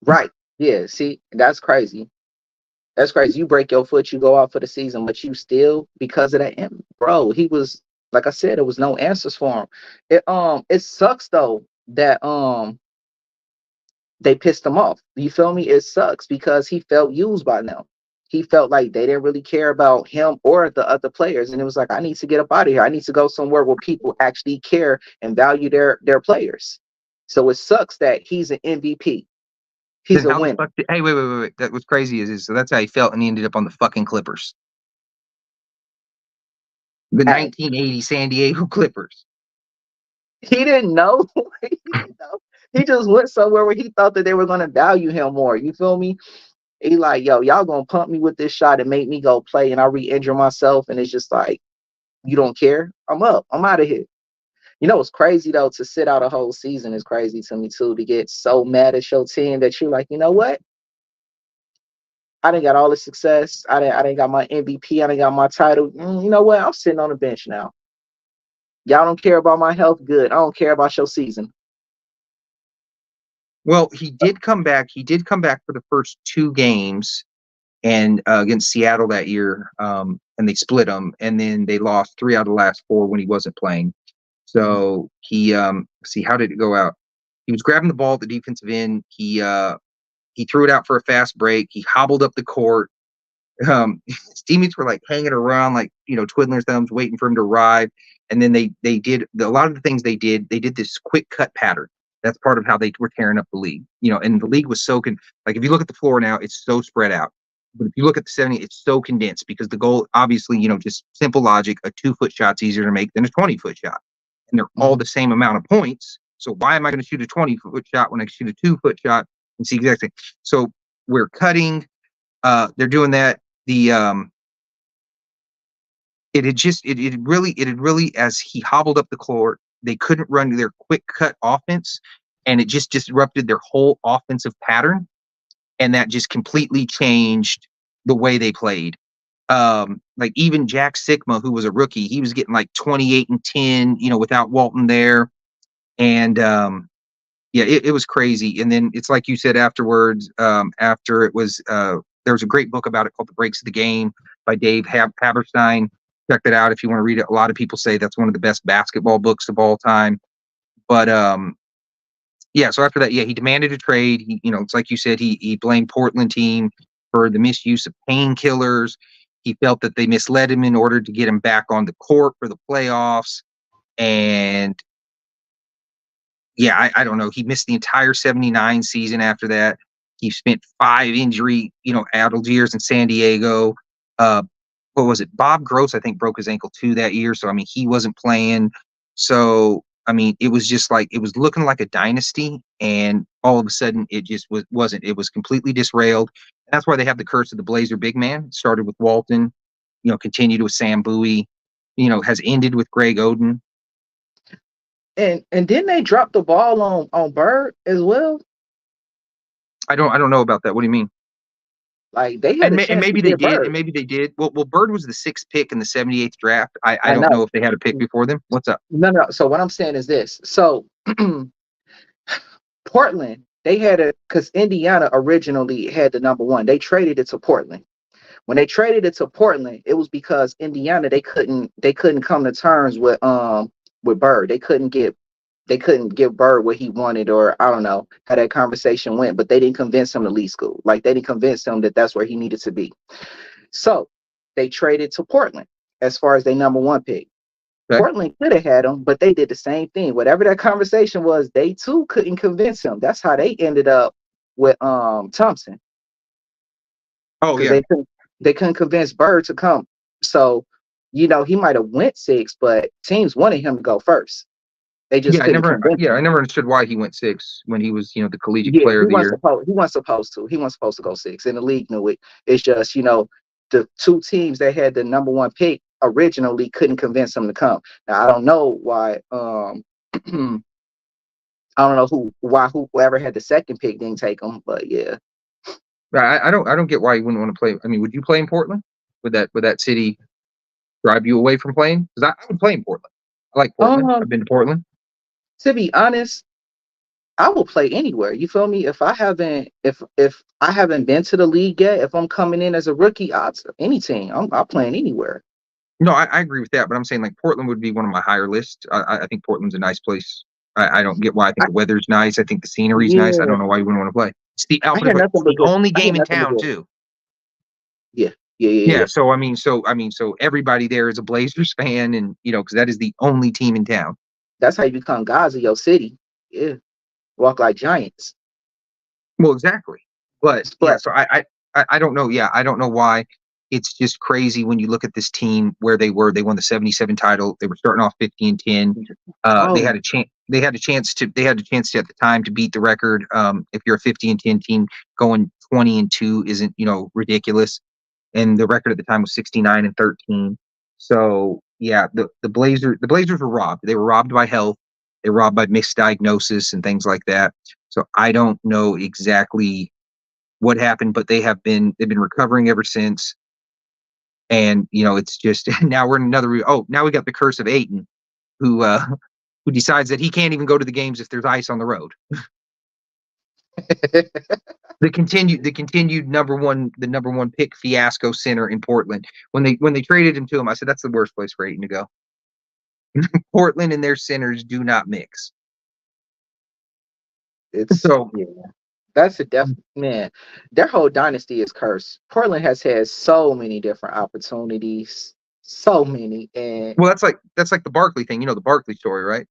Right. Yeah. See, that's crazy. That's crazy. You break your foot, you go out for the season, but you still, because of that, bro, he was, like I said, there was no answers for him. It sucks though that they pissed him off. You feel me? It sucks because he felt used by them. He felt like they didn't really care about him or the other players. And it was like, I need to get up out of here. I need to go somewhere where people actually care and value their players. So it sucks that he's an MVP. He's a winner. Hey, wait. That was crazy. So that's how he felt, and he ended up on the fucking Clippers. The 1980 San Diego Clippers. He didn't know. He just went somewhere where he thought that they were going to value him more. You feel me? He like, yo, y'all going to pump me with this shot and make me go play, and I re-injure myself. And it's just like, you don't care? I'm up. I'm out of here. You know, it's crazy, though, to sit out a whole season is crazy to me, too, to get so mad at your team that you're like, you know what? I didn't got all the success. I didn't got my MVP. I didn't got my title. You know what? I'm sitting on the bench now. Y'all don't care about my health? Good. I don't care about your season. Well, he did come back. He did come back for the first 2 games and against Seattle that year, and they split them. And then they lost 3 out of the last 4 when he wasn't playing. So he see, how did it go out? He was grabbing the ball at the defensive end. He threw it out for a fast break. He hobbled up the court. His teammates were like hanging around, like, twiddling their thumbs, waiting for him to arrive. And then they did a lot of the things they did. They did this quick cut pattern. That's part of how they were tearing up the league. And the league was so like, if you look at the floor now, it's so spread out. But if you look at the 70, it's so condensed because the goal, obviously, just simple logic, a 2-foot shot's easier to make than a 20-foot shot. And they're all the same amount of points. So why am I going to shoot a 20-foot shot when I can shoot a 2-foot shot and see exactly? So we're cutting. They're doing that. It had really, as he hobbled up the court, they couldn't run their quick cut offense, and it just disrupted their whole offensive pattern, and that just completely changed the way they played. Like even Jack Sikma, who was a rookie, he was getting like 28 and 10, without Walton there. And it was crazy. And then it's like you said afterwards, after it was, there was a great book about it called The Breaks of the Game by Dave Haberstein. Check that out if you want to read it. A lot of people say that's one of the best basketball books of all time. But so after that, he demanded a trade. It's like you said, he blamed Portland team for the misuse of painkillers. He felt that they misled him in order to get him back on the court for the playoffs. And I don't know. He missed the entire 79 season after that. He spent 5 injury, addled years in San Diego. What was it? Bob Gross, I think, broke his ankle too that year. So, he wasn't playing. So, it was just like, it was looking like a dynasty. And all of a sudden, it just wasn't. It was completely disrailed. And that's why they have the curse of the Blazer big man. It started with Walton, continued with Sam Bowie, has ended with Greg Oden. And didn't they drop the ball on Bird as well? I don't know about that. What do you mean? Like they had and maybe they did, and maybe they did. Well, Bird was the 6th pick in the 78th draft. I don't know if they had a pick before them. What's up? No. So what I'm saying is this. So Portland, they had because Indiana originally had the number 1. They traded it to Portland. When they traded it to Portland, it was because Indiana they couldn't come to terms with with Bird. They couldn't give Bird what he wanted, or I don't know how that conversation went, but they didn't convince him to leave school. Like, they didn't convince him that that's where he needed to be. So they traded to Portland as far as their number one pick. Okay. Portland could have had him, but they did the same thing. Whatever that conversation was, they too couldn't convince him. That's how they ended up with Thompson. Oh yeah, they couldn't convince Bird to come. So, he might have went 6, but teams wanted him to go first. They just I never understood why he went 6 when he was, the collegiate player of the year. He wasn't supposed to. He wasn't supposed to go 6, and the league knew it. It's just, the two teams that had the number one pick originally couldn't convince him to come. Now, I don't know why. I don't know whoever had the second pick didn't take him, but yeah. I don't get why you wouldn't want to play. I mean, would you play in Portland? Would that city drive you away from playing? Because I would play in Portland. I like Portland. I've been to Portland. To be honest, I will play anywhere. You feel me? If I haven't been to the league yet, if I'm coming in as a rookie, any team, I'm playing anywhere. No, I agree with that, but I'm saying like Portland would be one of my higher lists. I think Portland's a nice place. I don't get why. I think the weather's nice. I think the scenery's nice. I don't know why you wouldn't want to play. It's the only game in town too. Yeah. So I mean, so everybody there is a Blazers fan, and because that is the only team in town. That's how you become gods of your city. Yeah, walk like giants. Well, exactly. But yeah, so I don't know. Yeah, I don't know why. It's just crazy when you look at this team where they were. They won the 77 title. They were starting off 50-10. They had a chance. They had a chance to at the time to beat the record. If you're a 50-10 team, going 20-2 isn't ridiculous. And the record at the time was 69-13. So yeah, the Blazers were robbed. They were robbed by health. They were robbed by misdiagnosis and things like that. So I don't know exactly what happened, but they've been recovering ever since. And it's just now we're in another. Now we got the curse of Ayton, who decides that he can't even go to the games if there's ice on the road. The continued number one pick fiasco center in Portland. When they traded him to him, I said that's the worst place for Ayton to go. Portland and their centers do not mix. That's a definite man. Their whole dynasty is cursed. Portland has had so many different opportunities, so many, and that's like the Barkley thing. The Barkley story, right?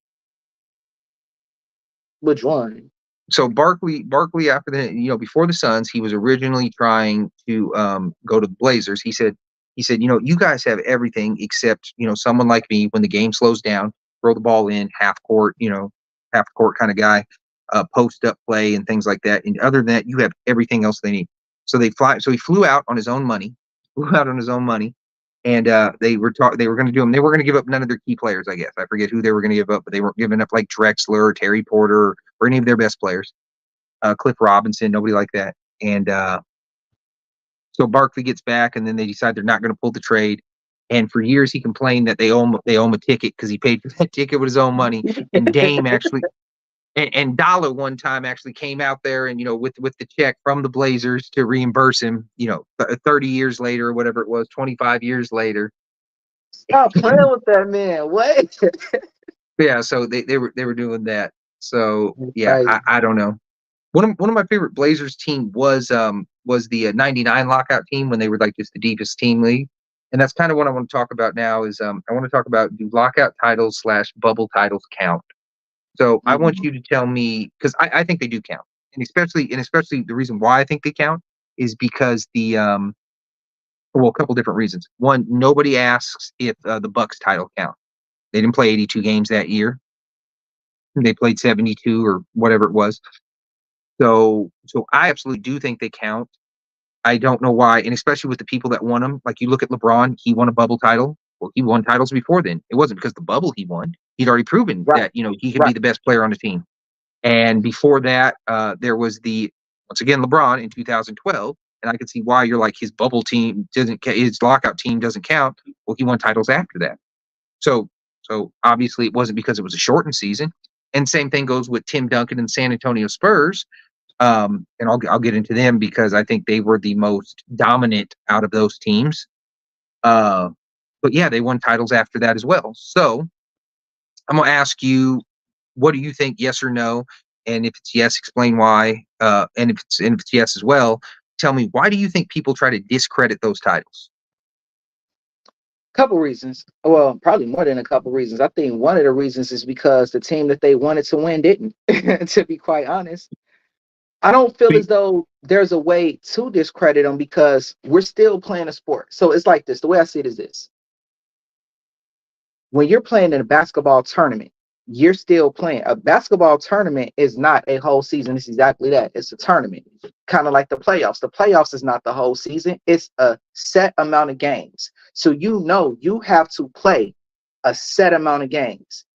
Which one? So Barkley after before the Suns, he was originally trying to go to the Blazers. He said, you guys have everything except someone like me. When the game slows down, throw the ball in half court kind of guy. Post up play and things like that. And other than that, you have everything else they need. So he flew out on his own money, and they were going to do him. They were going to give up none of their key players, I guess. I forget who they were going to give up, but they weren't giving up like Drexler or Terry Porter or any of their best players. Cliff Robinson, nobody like that. And so Barkley gets back, and then they decide they're not going to pull the trade. And for years, he complained that they owe him a ticket because he paid for that ticket with his own money. And Dame actually. And Dollar one time actually came out there and with the check from the Blazers to reimburse him 30 years later or whatever it was, 25 years later. Stop playing with that man. What? Yeah, so they were doing that. So yeah, I don't know. One of my favorite Blazers team was the 99 lockout team when they were like just the deepest team league. And that's kind of what I want to talk about now is I want to talk about, do lockout titles / bubble titles count? So I want you to tell me, because I think they do count, and especially the reason why I think they count is because a couple different reasons. One, nobody asks if the Bucks title count. They didn't play 82 games that year. They played 72 or whatever it was. So I absolutely do think they count. I don't know why, and especially with the people that won them. Like you look at LeBron, he won a bubble title. Well, he won titles before then. It wasn't because the bubble he won. He'd already proven that he could be the best player on the team. And before that, there was once again LeBron in 2012, and I could see why you're like his bubble team his lockout team doesn't count. Well, he won titles after that. So obviously it wasn't because it was a shortened season. And same thing goes with Tim Duncan and San Antonio Spurs. And I'll get into them because I think they were the most dominant out of those teams. But yeah, they won titles after that as well. So I'm gonna ask you, what do you think? Yes or no? And if it's yes, explain why. And if it's yes as well, tell me, why do you think people try to discredit those titles? Couple reasons. Well, probably more than a couple reasons. I think one of the reasons is because the team that they wanted to win didn't. To be quite honest, I don't feel as though there's a way to discredit them because we're still playing a sport. So it's like this. The way I see it is this: when you're playing in a basketball tournament, you're still playing. A basketball tournament is not a whole season. It's exactly that. It's a tournament, kind of like the playoffs. The playoffs is not the whole season. It's a set amount of games. So you have to play a set amount of games.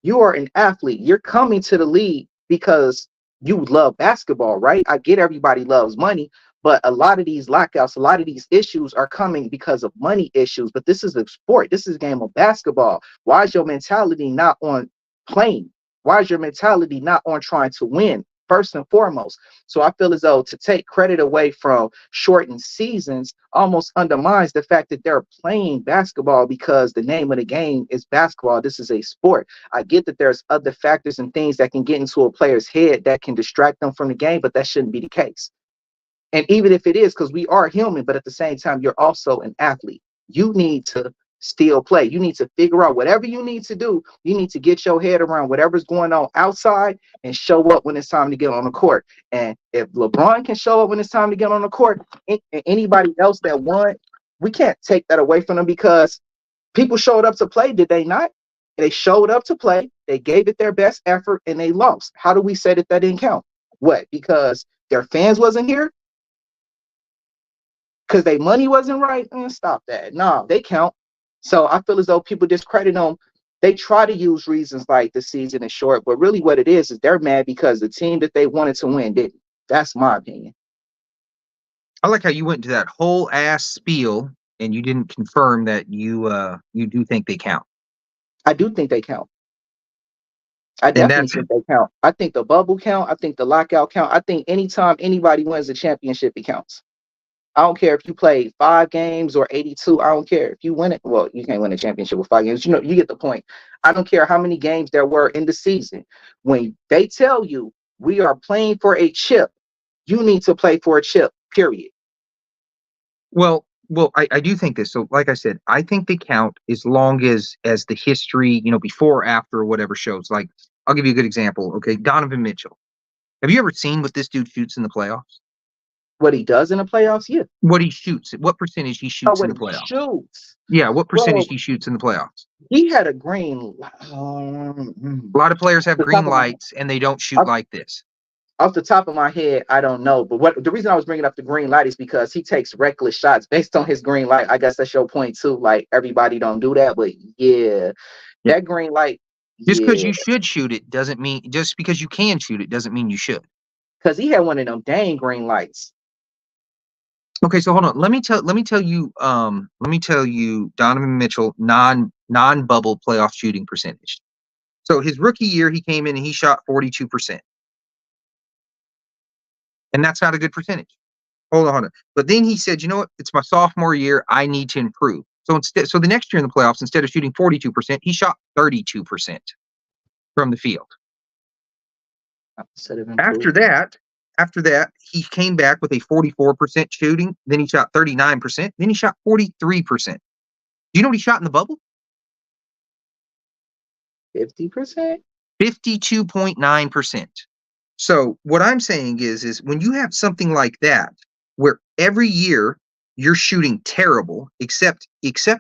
You are an athlete. You're coming to the league because you love basketball, right? I get everybody loves money, but a lot of these lockouts, a lot of these issues are coming because of money issues. But this is a sport. This is a game of basketball. Why is your mentality not on playing? Why is your mentality not on trying to win? First and foremost. So I feel as though to take credit away from shortened seasons almost undermines the fact that they're playing basketball because the name of the game is basketball. This is a sport. I get that there's other factors and things that can get into a player's head that can distract them from the game, but that shouldn't be the case. And even if it is, because we are human, but at the same time, you're also an athlete. You need to still play. You need to figure out whatever you need to do. You need to get your head around whatever's going on outside and show up when it's time to get on the court. And if LeBron can show up when it's time to get on the court, and anybody else that won, we can't take that away from them because people showed up to play, did they not? They showed up to play, they gave it their best effort, and they lost. How do we say that that didn't count? What? Because their fans wasn't here? Because their money wasn't right? Stop that. No, they count. So I feel as though people discredit them. They try to use reasons like the season is short, but really what it is they're mad because the team that they wanted to win didn't. That's my opinion. I like how you went into that whole ass spiel and you didn't confirm that you do think they count. I do think they count. I definitely think they count. I think the bubble count. I think the lockout count. I think anytime anybody wins a championship, it counts. I don't care if you play 5 games or 82. I don't care if you win it. Well, you can't win a championship with 5 games. You get the point. I don't care how many games there were in the season. When they tell you we are playing for a chip, you need to play for a chip, period. Well, I do think this. So, like I said, I think they count as long as the history, before, after, or whatever shows. Like, I'll give you a good example. Okay, Donovan Mitchell. Have you ever seen what this dude shoots in the playoffs? What he does in the playoffs? Yeah. What he shoots? What percentage he shoots in the playoffs? Shoots. Yeah, what percentage he shoots in the playoffs? He had a green. A lot of players have green lights and they don't shoot like this. Off the top of my head, I don't know. But the reason I was bringing up the green light is because he takes reckless shots based on his green light. I guess that's your point too. Like everybody don't do that, but yeah. That green light. Just because you should shoot it doesn't mean, just because you can shoot it doesn't mean you should. Because he had one of them dang green lights. Okay, so hold on. Let me tell you Donovan Mitchell non-bubble playoff shooting percentage. So his rookie year, he came in and he shot 42%. And that's not a good percentage. Hold on. But then he said, you know what? It's my sophomore year. I need to improve. So the next year in the playoffs, instead of shooting 42%, he shot 32% from the field. After that, he came back with a 44% shooting. Then he shot 39%. Then he shot 43%. Do you know what he shot in the bubble? 50%? 52.9%. So what I'm saying is when you have something like that, where every year you're shooting terrible, except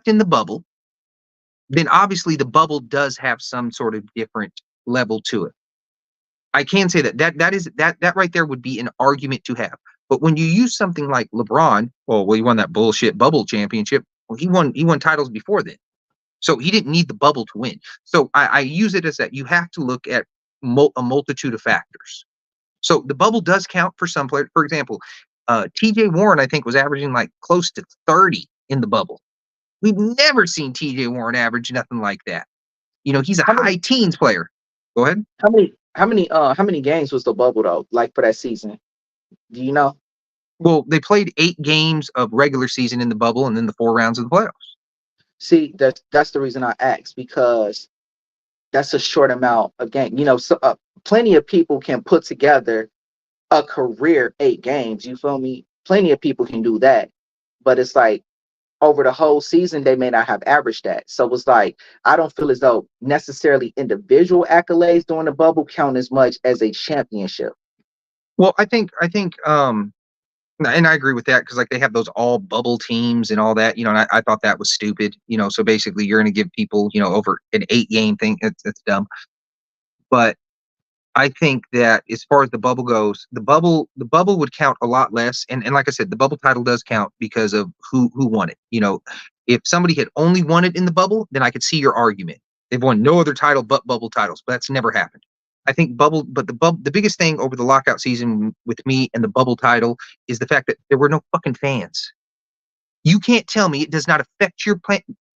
in the bubble, then obviously the bubble does have some sort of different level to it. I can say that right there would be an argument to have. But when you use something like LeBron, he won that bullshit bubble championship. Well, he won titles before then. So he didn't need the bubble to win. So I use it as that you have to look at a multitude of factors. So the bubble does count for some players. For example, TJ Warren, I think, was averaging like close to 30 in the bubble. We've never seen TJ Warren average nothing like that. He's a high teens player. Go ahead. How many games was the bubble though, like for that season? Do you know? Well, they played 8 games of regular season in the bubble and then the 4 rounds of the playoffs. See, that's the reason I asked, because that's a short amount of game. You know, so plenty of people can put together a career 8 games. You feel me? Plenty of people can do that, but it's like over the whole season they may not have averaged that. So it's like I don't feel as though necessarily individual accolades during the bubble count as much as a championship. Well, I think and I agree with that because like they have those all bubble teams and all that, and I thought that was stupid. So basically you're going to give people, over an 8-game thing. It's dumb. But I think that as far as the bubble goes, the bubble would count a lot less. And like I said, the bubble title does count because of who won it. If somebody had only won it in the bubble, then I could see your argument. They've won no other title but bubble titles, but that's never happened. I think the biggest thing over the lockout season with me and the bubble title is the fact that there were no fucking fans. You can't tell me it does not affect your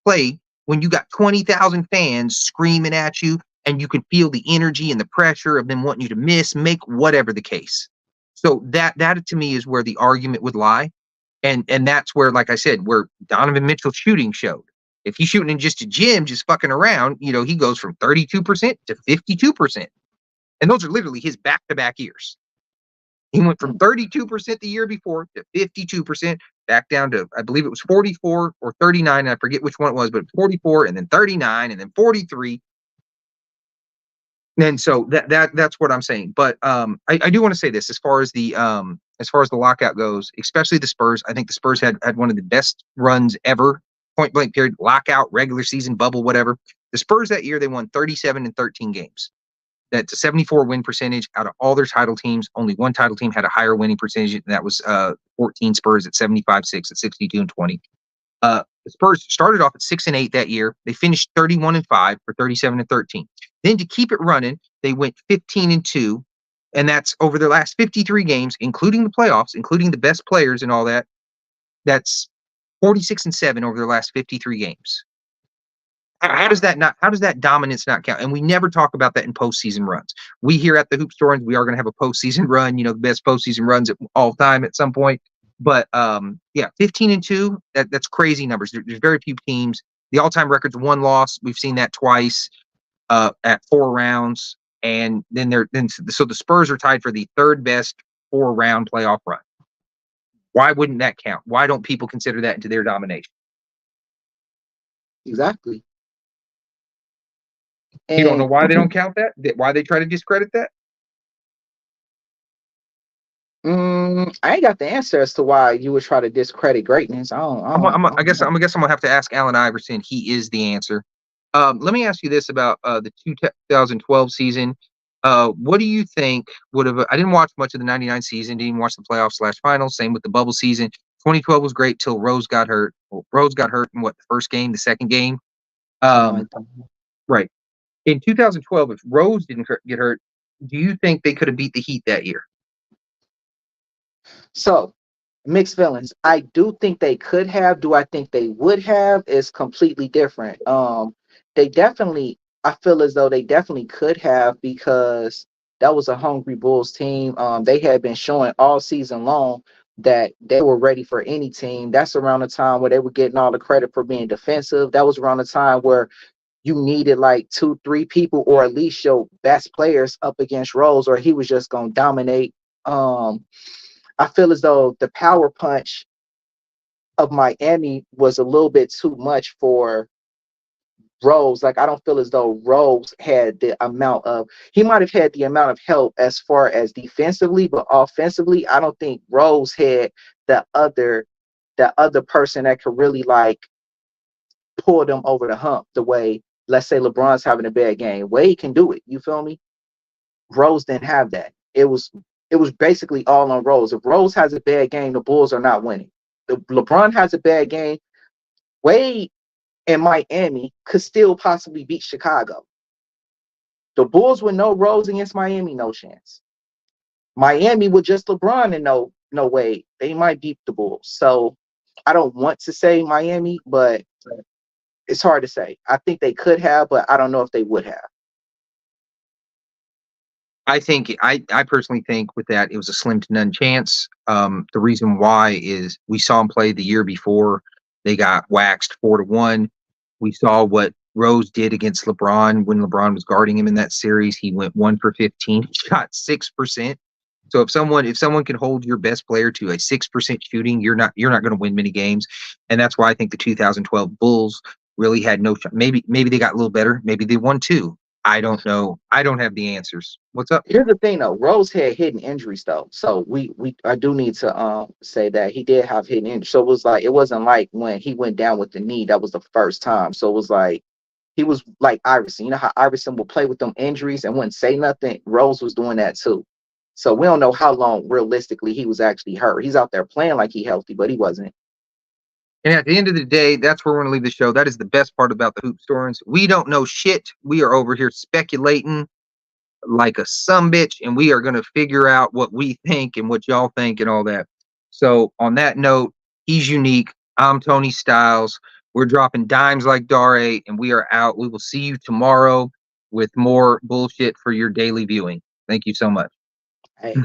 play when you got 20,000 fans screaming at you and you can feel the energy and the pressure of them wanting you to make whatever the case. So that to me is where the argument would lie. And that's where, like I said, where Donovan Mitchell's shooting showed. If he's shooting in just a gym, just fucking around, he goes from 32% to 52%. And those are literally his back-to-back years. He went from 32% the year before to 52%, back down to, I believe it was 44 or 39. I forget which one it was, but 44 and then 39 and then 43. And so that's what I'm saying. But I do want to say this as far as the lockout goes, especially the Spurs. I think the Spurs had one of the best runs ever, point blank period, lockout, regular season, bubble, whatever. The Spurs that year, they won 37 and 13 games. That's a 74 win percentage. Out of all their title teams, only one title team had a higher winning percentage, and that was 14 Spurs at 75-6 at 62-20. The Spurs started off at 6-8 that year. They finished 31-5 for 37-13. Then to keep it running, they went 15-2, and that's over their last 53 games, including the playoffs, including the best players and all that. That's 46-7 over their last 53 games. How does that dominance not count? And we never talk about that in postseason runs. We here at the HoopStorians, we are going to have a postseason run, the best postseason runs of all time at some point. But 15-2, that's crazy numbers. There's very few teams. The all-time record's 1 loss. We've seen that twice at 4 rounds. And so the Spurs are tied for the 3rd best 4-round playoff run. Why wouldn't that count? Why don't people consider that into their domination? Exactly. You don't know why they don't count that? Why they try to discredit that? I ain't got the answer as to why you would try to discredit greatness. I guess I'm gonna have to ask Allen Iverson. He is the answer. Let me ask you this about the 2012 season. What do you think would have? I didn't watch much of the '99 season. Didn't even watch the playoffs/finals. Same with the bubble season. 2012 was great till Rose got hurt. Well, Rose got hurt in the first game, the second game. Right. In 2012, if Rose didn't get hurt, do you think they could have beat the Heat that year? So, mixed feelings. I do think they could have. Do I think they would have? Is completely different. They definitely. I feel as though they definitely could have because that was a hungry Bulls team. They had been showing all season long that they were ready for any team. That's around the time where they were getting all the credit for being defensive. That was around the time where you needed like 2-3 people or at least your best players up against Rose, or he was just going to dominate. I feel as though the power punch of Miami was a little bit too much for Rose. Like, I don't feel as though Rose had the amount of, he might have had the amount of help as far as defensively, but offensively, I don't think Rose had the other person that could really like pull them over the hump the way, let's say LeBron's having a bad game. Wade can do it. You feel me? Rose didn't have that. It was basically all on Rose. If Rose has a bad game, the Bulls are not winning. If LeBron has a bad game, Wade and Miami could still possibly beat Chicago. The Bulls with no Rose against Miami, no chance. Miami with just LeBron and no Wade, they might beat the Bulls. So I don't want to say Miami, but it's hard to say. I think they could have, but I don't know if they would have. I personally think with that, it was a slim to none chance. The reason why is we saw them play the year before. They got waxed 4-1. We saw what Rose did against LeBron when LeBron was guarding him in that series. He went 1 for 15, shot 6%. So if someone can hold your best player to a 6% shooting, you're not going to win many games. And that's why I think the 2012 Bulls really had no shot. Maybe they got a little better. Maybe they won 2. I don't know. I don't have the answers. What's up? Here's the thing though, Rose had hidden injuries though. So I do need to say that he did have hidden injuries. So it was like, it wasn't like when he went down with the knee, that was the first time. So it was like he was like Iverson. You know how Iverson would play with them injuries and wouldn't say nothing? Rose was doing that too. So we don't know how long realistically he was actually hurt. He's out there playing like he healthy, but he wasn't. And at the end of the day, that's where we're going to leave the show. That is the best part about the HoopStorians. We don't know shit. We are over here speculating like a sumbitch, and we are going to figure out what we think and what y'all think and all that. So on that note, he's unique. I'm Tony Styles. We're dropping dimes like Dare, and we are out. We will see you tomorrow with more bullshit for your daily viewing. Thank you so much. Hey.